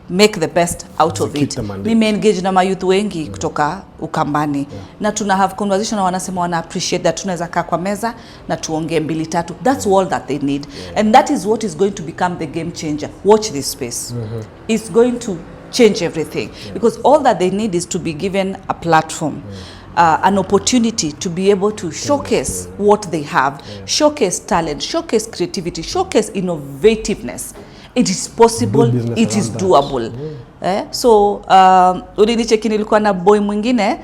make the best out of it. Nime engage na mayouth wengi kutoka Ukambani. Na tuna have conversation na wanasema wana appreciate that tunaweza kaa kwa meza na tuongee mbili tatu. That's all that they need. And that is what is going to become the game changer. Watch this space. It's going to change everything. Because all that they need is to be given a platform. An opportunity to be able to showcase what they have, showcase talent, showcase creativity, showcase innovativeness. It is possible, it is doable. So ulinicheki nilikuwa na boy mwingine,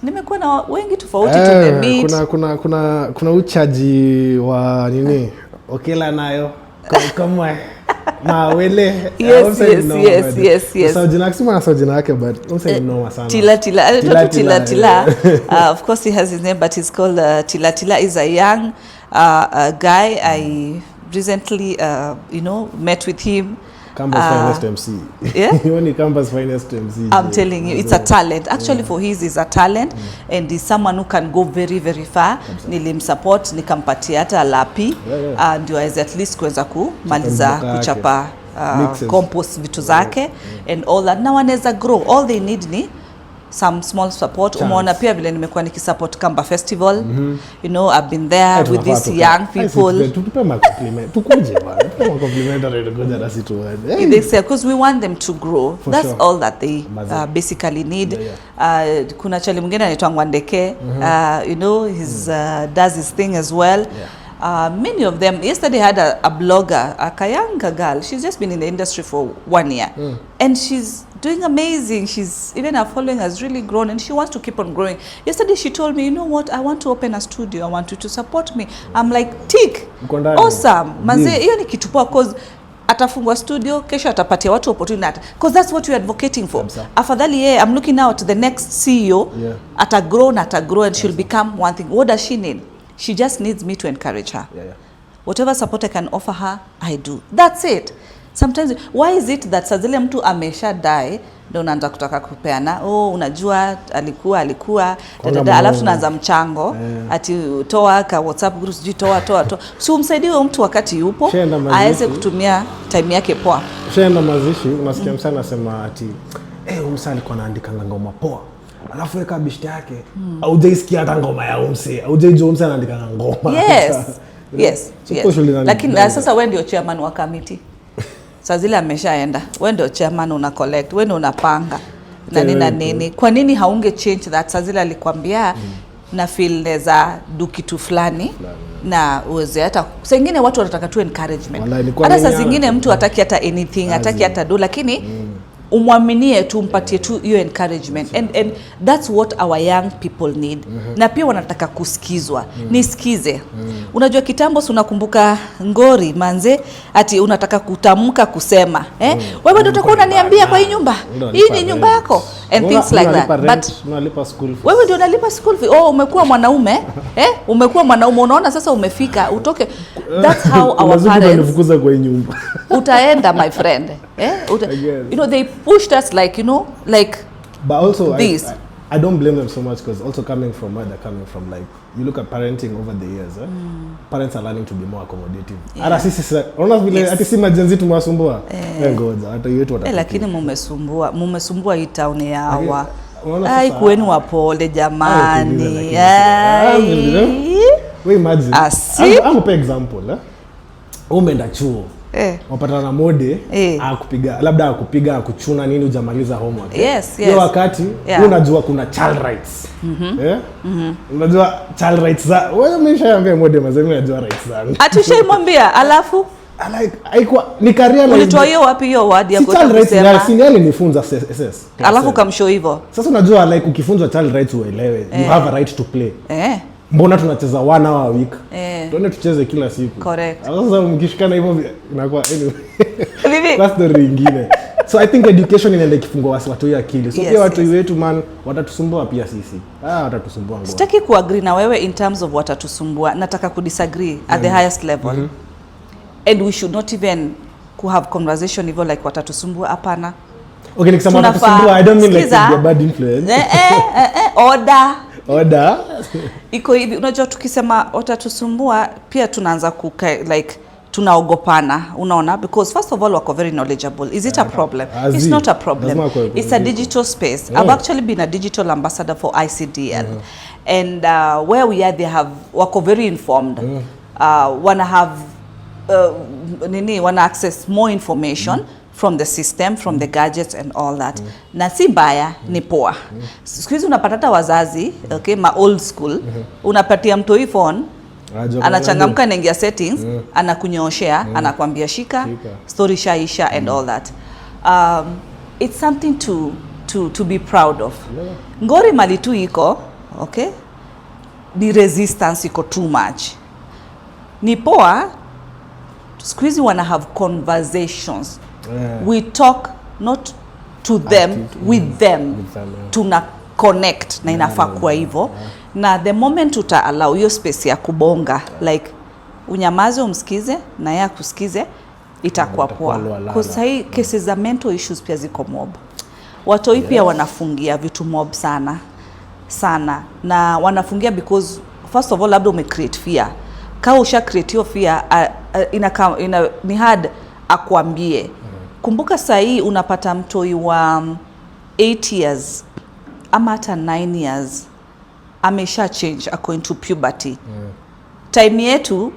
nimekuwa na wengi tofauti to the meet. Kuna uchaji wa nini? Okela nayo kama Mawele. Yes. Saujina akisema na saujina yake, but umse mnoma sana. Tila. Of course he has his name, but he's called Tila. Tila is a young guy. I recently, met with him. Campus finest MC. Yeah? Only campus finest MC. I'm telling you, it's a talent. Actually, for his is a talent, and he's someone who can go very, very far. Nilimsupport, nikampatia hata lapi, ndio aweze at least kuweza kumaliza kuchapa compost vitu zake and all that. Na wanaweza grow. All they need ni some small support. Umeona pia vile nimekuwa nikisupport Kamba Festival. You know, I've been there with these young people. Tupe compliment. Tukuje bana. Tupe complimentary to goja na situ. They say because we want them to grow. That's all that they basically need. Kuna chali mwingine anaitwa Ngwandeke. He does his thing as well. Many of them. Yesterday I had a blogger, a Kayanga girl. She's just been in the industry for 1 year. And she's doing amazing. Even her following has really grown and she wants to keep on growing. Yesterday she told me, you know what, I want to open a studio. I want you to support me. I'm like, tick. Awesome. Manze, hiyo ni kitu poa cause atafungwa studio, kesho atapatia watu opportunity. Because that's what we're advocating for. Afadhali I'm looking now to the next CEO. Atagrow and she'll become one thing. What does she need? She just needs me to encourage her. Yeah. Whatever support I can offer her, I do. That's it. Sometimes, why is it that saa zile mtu amesha die ndio unaanza kutaka kupeana? Unajua alikuwa alafu tunaanza mchango ati toa ka WhatsApp group sijui toa. So umsaidie mtu wakati yupo aweze kutumia time yake poa. Shenda mazishi unasikia msana anasema ati umsa alikuwa anaandika ngoma poa. Alafu weka bishti yake haujaisikia hata ngoma ya umse. Haujaijua umsa anaandika ngoma. Yes. Lakini sasa wewe ndio chairman wa committee. Saa zile ameshaenda. Wewe ndio chairman, una collect, wewe ndio unapanga na nini. Kwa nini haunge change that? Saa zile alikwambia na feel neza do kitu fulani na uweze hata sengine watu wanataka tu encouragement. Hata saa zingine mtu hataki hata anything, hataki hata do, lakini umwaminie tu, mpatie tu hiyo encouragement and that's what our young people need. Na pia wanataka kusikizwa. Nisikize. Unajua kitambo unakumbuka ngori manze ati unataka kutamka kusema wewe ndio utakuwa unaniambia kwa hii nyumba. Hii ni nyumba yako and things like that. But unalipa school fees. Wewe ndio unalipa school fees. Umekuwa mwanaume umekuwa mwanaume, unaona sasa umefika utoke. That's how our parents wanafukuza kwa nyumba. Utaenda my friend. You know, they pushed us like, but also this. I don't blame them so much, because also coming from where they're coming from, like you look at parenting over the years, parents are learning to be more accommodative. Ara sisi unaona vile ati si majenzi tumwasumbua. Ngoja hata yetu watakuwa. Lakini mumesumbua hii town ya hawa. Ai kueni wapole jamani. We imagine. I'm a example. Umeenda chuo. Wapatana na mode akupiga labda akupiga kuchuna nini hujamaliza homework. Yes. Hiyo wakati unajua kuna child rights. Unajua child rights za wewe umeshaambia mode mazemi unajua rights zangu. Atushaimwambia alafu haikuwa ni career na ulitoa hiyo wapi hiyo word ya child rights ya senior nifunza SS. Alafu kamshow hivyo. Sasa unajua like ukifunzwa child rights uelewe you have a right to play. Mbona tunacheza 1 hour a week? Tuone tucheze kila siku. Correct. Sasa mkishikana hivyo inakuwa anyway. That's the ringine. So I think education inaenda kifungua watu ya akili. So pia watu wetu man watatusumbua pia sisi. Watatusumbua ngoja. Sitaki kuagree na wewe in terms of watatusumbua. Nataka kudisagree at the highest level. And we should not even have conversation hivyo like watatusumbua, hapana. Okay, nikisema watatusumbua I don't mean like a bad influence. Order. Iko hivi, unajua tukisema watatusumbua pia tunaanza like tunaogopana, unaona, because first of all wako very knowledgeable. Is it a problem? It's not a problem. It's a digital space. I've actually been a digital ambassador for ICDL. And where we are, they wako very informed. Wanna have wanna access more information from the system, from the gadgets and all that. Na si mbaya, ni poa. Siku hizi unapata hata wazazi, ma old school, unapatia mtoi phone, anachangamka anaingia settings, anakunyooshea, anakuambia shika, story shaisha and all that. It's something to be proud of. Ngori mali tu iko, the resistance iko too much. Ni poa, siku hizi wana have conversations. We talk not to them, with them. Tuna connect na inafaa kuwa hivyo. Na the moment uta allow hiyo space ya kubonga, like unyamaze umsikize na yeye akusikize, itakuwa poa. Kwa sahi cases za mental issues pia ziko mob. Watoi pia wanafungia vitu mob sana. Na wanafungia because first of all labda create fear. Kama usha create your fear, ni hard akwambie. Kumbuka sahi unapata mtoi wa 8 years ama hata 9 years amesha change according to puberty. Time yetu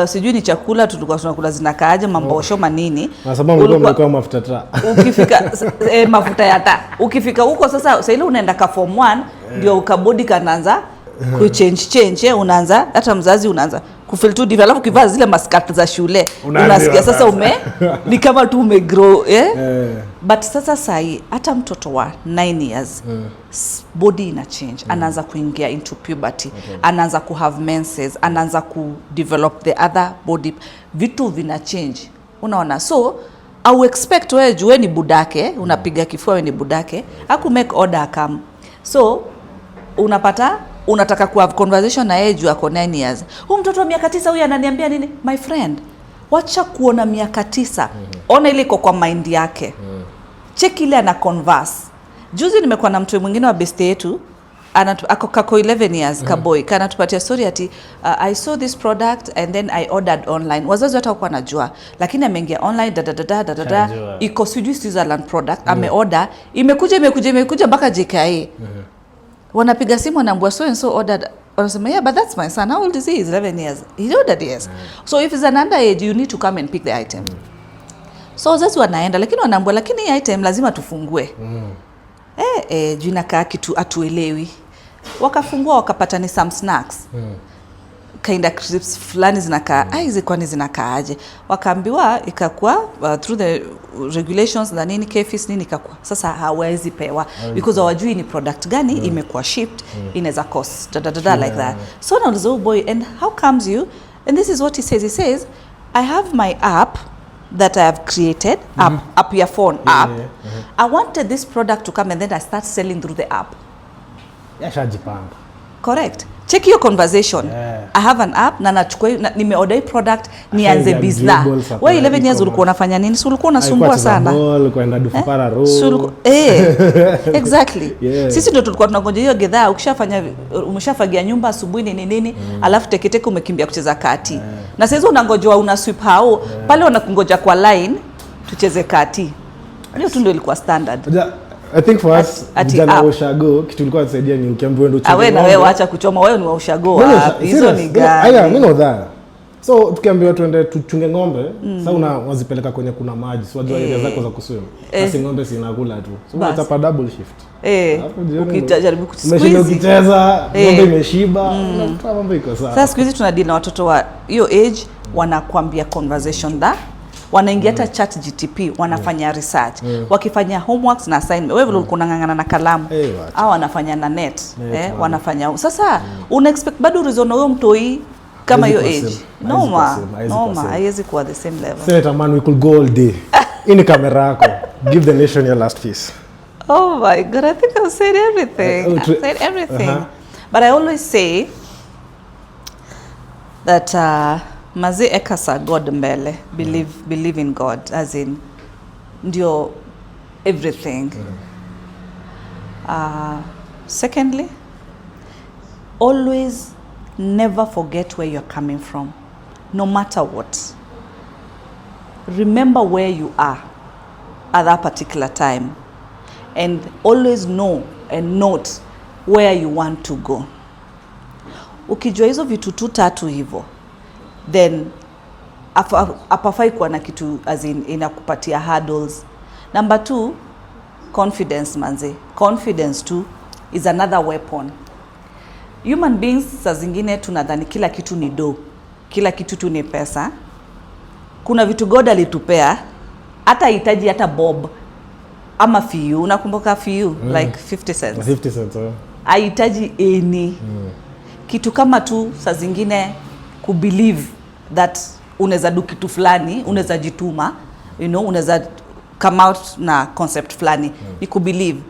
sijui ni chakula tulikuwa tunakula zinakaaje, mambosho manini. Na sababu mlikuwa mafuta taa. Ukifika mafuta ya taa. Ukifika huko sasa ile unaenda ka form 1 ndio ukabodi kanaanza ku change unaanza hata mzazi unaanza kufeel tu develop. Ukivaa zile maskati za shule unasikia sasa ni kama tu umegrow but sasa sahi hata mtoto wa 9 years body ina change, anaanza kuingia into puberty, anaanza ku have menses, anaanza ku develop the other body, vitu vina change, unaona. So au expect wewe juu ni budake, unapiga kifua wewe ni budake, haku make order come. So unapata unataka ku have conversation na yeye juu ako 9 years. Huyu mtoto wa miaka 9 huyu ananiambia nini? My friend, wacha kuona miaka 9. Ona ile iko kwa mind yake. Check ile ana converse. Juzi nimekuwa na mtu mwingine wa best yetu ako kako 11 years kaboy kana tupatia story ati I saw this product and then I ordered online. Wazazi hata kwa najua lakini ameingia online iko Switzerland product ameorder imekuja mpaka JKA. Wanapiga simu wanaambia so and so ordered. Wanasema yeah but that's my son, how old is he? He's 11 years. He ordered yes. So if he's an underage you need to come and pick the item. So wazazi wanaenda lakini wanaambia lakini hii item lazima tufungue. Jina kaa kitu atuelewi. Wakafungua wakapata ni some snacks. Kinda crisps fulani zinakaa. Hizi kwani zinakaaje? Wakaambiwa ikakuwa through the regulations na nini KFIS nini ikakuwa. Sasa hawezi pewa because hawajui ni product gani imekuwa shipped inaweza cost like that. So now the boy and how comes you? And this is what he says. He says I have my app that I have created, app your phone app. I wanted this product to come and then I start selling through the app. Yashajipanga. Correct. Check your conversation. I have an app na nachukua nimeorder product nianze business. Wewe 11 years ulikuwa unafanya nini? Si ulikuwa unasumbua sana. Kwenda dufara road. Exactly. Sisi ndio tulikuwa tunangoja hiyo gedhaa umeshafagia nyumba asubuhi nini alafu teketeke umekimbia kucheza kati. Na sasa unangojwa una sweep hao pale wanakungoja kwa line tucheze kati. Hiyo tu ndio ilikuwa standard. I think for us jana ushago kitu ilikuwa tusaidia ni ukiambiwa ndio choma. Wewe na wewe acha kuchoma wewe ni wa ushago. Hizo ni gani? Mimi know that. So tukiambiwa tuende tuchunge ng'ombe, sasa unawazipeleka kwenye kuna maji. Si wajua area zako za kuswim. Basi ng'ombe si inakula tu. So unatapa double shift. Ukijaribu kusqueeze. Ukicheza ng'ombe imeshiba, unatoa mambo iko sawa. Sasa siku hizi tunadili na watoto wa hiyo age wanakuambia conversation da wanaingia hata chat GTP wanafanya research wakifanya homeworks na assignment wewe ulikuwa unangangana na kalamu au wanafanya na net wanafanya sasa una expect bado reason huyo mtoi kama hiyo age noma haiwezi kuwa the same level. Senator man we could go all day in camera yako give the nation your last piece. Oh my god, I think I've said everything. I've said everything. But I always say that mazi ekasa God mbele, believe in God as in ndio everything. Secondly, always never forget where you're coming from, no matter what. Remember where you are at that particular time and always know and note where you want to go. Ukijua hizo vitu tatu hivyo then apafai kuwa na kitu as in inakupatia hurdles. Number 2, confidence manze. Confidence too is another weapon. Human beings saa zingine tunadhani kila kitu ni do, kila kitu tu ni pesa. Kuna vitu God alitupea hata hitaji hata bob ama fiu, unakumbuka fiu like 50 cents. 50 cents. Hahitaji any kitu kama tu saa zingine ku believe that unaweza do kitu fulani, unaweza jituma, you know, unaweza come out na concept fulani, ni ku believe.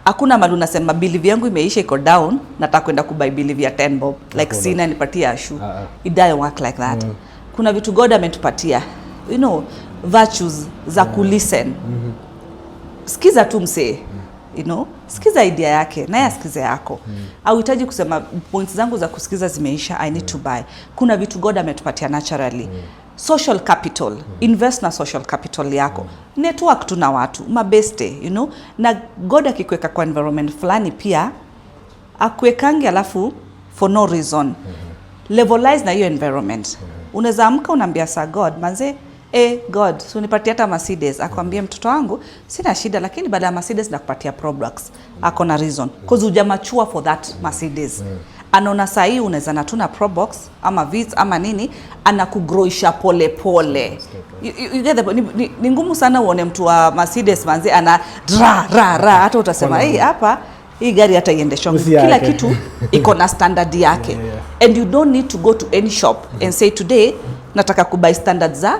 Hakuna mali unasema believe yangu imeisha iko down, nataka kwenda kubuy believe ya 10 bob like sina nipatie ashu. It doesn't work like that. Kuna vitu God ametupatia, you know, virtues za ku listen. Sikiza tu msee, you know, sikiza idea yake na yasikize yako. Au hitaji kusema points zangu za kusikiza zimeisha, I need to buy. Kuna vitu God ametupatia naturally. Social capital, invest na social capital yako. Network tu na watu, mabeste, you know. Na God akikweka kwa environment fulani pia akuwekange alafu for no reason. Levelize na hiyo environment. Unaweza amka unaambia sa God, manze God, so nipatie hata Mercedes. Akwambia mtoto wangu sina shida lakini baada ya Mercedes nakupatia Probox. Ako na reason cause hujamachua for that Mercedes. Anaona sahi unaweza natuna Probox ama Vitz ama nini, anakugroisha pole pole. You get the, ni ngumu sana uone mtu wa Mercedes manzi ana ra hata utasema hapa hii gari hata iendeshwa. Kila kitu iko na standard yake. And you don't need to go to any shop and say today nataka kubuy standards za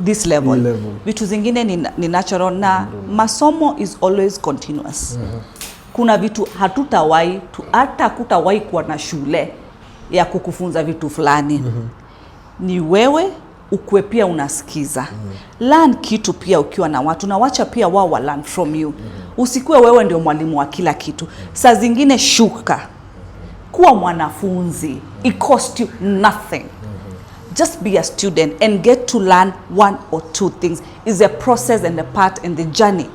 this level. Vitu zingine ni natural na masomo is always continuous. kuna vitu hatutawahi hata kutawahi kuwa na shule ya kukufunza vitu fulani. Ni wewe ukue pia unasikiza. Learn kitu pia ukiwa na watu, na wacha pia wao learn from you. Usikue wewe ndio mwalimu wa kila kitu. Saa zingine shuka, kuwa mwanafunzi. It cost you nothing. Just be a student and get to learn one or two things. Is a process and a part in the journey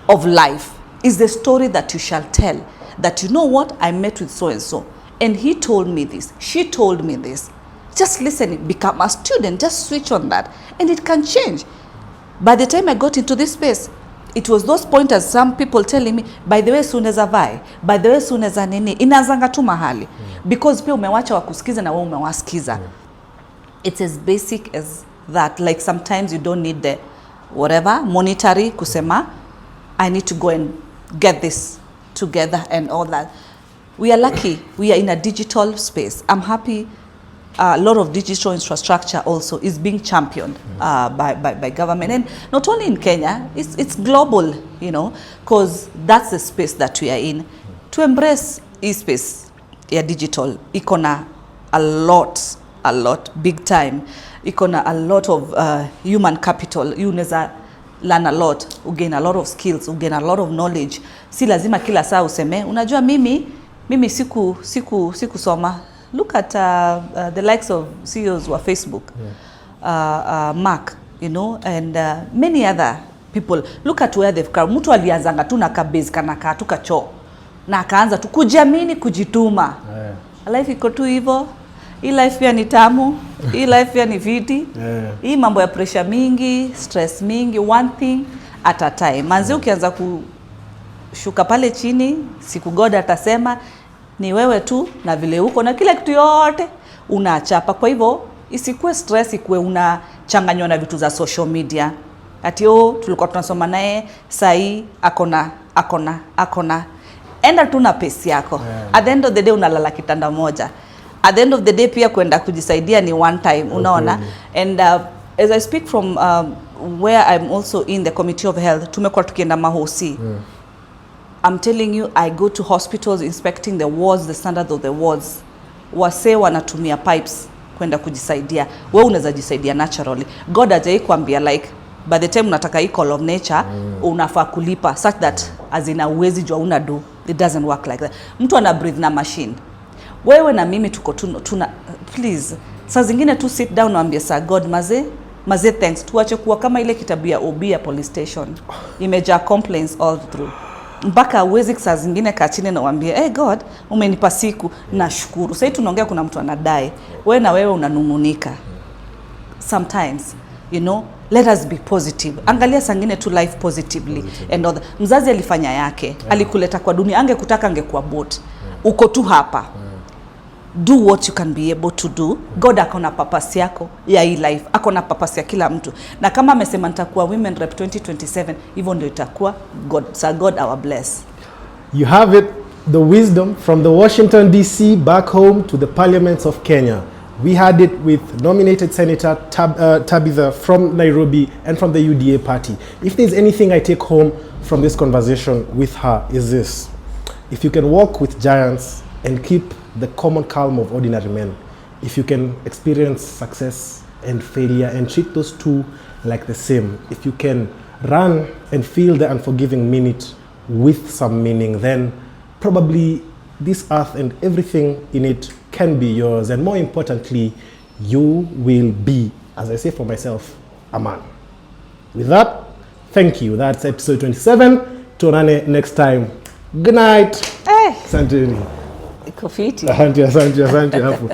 of life. Is the story that you shall tell. That, you know what, I met with so and so, and he told me this, she told me this. Just listen, become a student, just switch on that, and it can change. By the time I got into this space, it was those pointers, some people telling me, by the way, soon as a vai, by the way, soon as a nini, inazanga tu mahali. Because pia umewacha wakusikiza na wewe umewasikiza. It's as basic as that. Like sometimes you don't need the whatever, monetary kusema, I need to go and get this together and all that. We are lucky. We are in a digital space. I'm happy a lot of digital infrastructure also is being championed by government, and not only in Kenya, it's global, you know, because that's the space that we are in. To embrace e-space, yeah, digital, ikona a lot, big time. Ikona a lot of human capital. Unaweza learn a lot, ugain a lot of skills, ugain a lot of knowledge. Si lazima kila saa useme, unajua mimi siku soma. Look at the likes of CEOs wa Facebook, Mark, you know, and many other people. Look at where they've come. Mtu alianzanga tu na kabezi kana katuka choo na akaanza tu kujiamini, kujituma. Life iko tu hivyo. Hii life pia ni tamu, hii life pia ni viti. Hii mambo ya pressure mingi, stress mingi, one thing at a time. Manzi ukianza kushuka pale chini, siku God atasema ni wewe tu na vile uko na kila kitu yote unachapa. Kwa hivyo isikuwe stress, ikuwe unachanganywa na vitu za social media. Ati tulikuwa tunasoma naye sai akona. Enda tu na pace yako. At the end of the day unalala kitanda moja. At the end of the day pia kwenda kujisaidia ni one time, unaona. And as I speak from where I'm also in the Committee of Health, tumekuwa tukienda mahosi. I'm telling you, I go to hospitals inspecting the wards, the standard of the wards. Wase wanatumia pipes kwenda kujisaidia. Wewe unaweza jisaidia naturally. God hajai kuambia like by the time unataka hii call of nature unafaa kulipa such that as in uwezi jua una do. It doesn't work like that. Mtu ana breathe na machine. Wewe na mimi tuko tuna please. Saa zingine tu sit down naambia sir God maze thanks. Tuache kuwa kama ile kitabu ya OB ya police station. Imejaa complaints all through. Mpaka uwezi saa zingine kaa chini na uambie, hey God, umenipa siku, nashukuru. Sasa tunaongea kuna mtu anadai. Wewe na wewe unanungunika. Sometimes, you know, let us be positive. Angalia sangine tu life positively. And all that. Mzazi alifanya yake. Alikuleta kwa dunia. Angekutaka angekuwa bot. Uko tu hapa. Do what you can be able to do. God akona purpose yako ya hii life. Akona purpose ya kila mtu. Na kama amesema nitakuwa women rep 2027, hivyo ndio itakuwa. God our bless. You have it, the wisdom from the Washington DC back home to the parliaments of Kenya. We had it with nominated Senator Tabitha from Nairobi and from the UDA party. If there's anything I take home from this conversation with her is this. If you can walk with giants and keep the common calm of ordinary men, if you can experience success and failure and treat those two like the same, if you can run and feel the unforgiving minute with some meaning, then probably this earth and everything in it can be yours. And more importantly, you will be, as I say for myself, a man. With that, thank you. That's episode 27. Tuonane next time. Good night. Hey. Asante. Iko fiti. Asante hapo.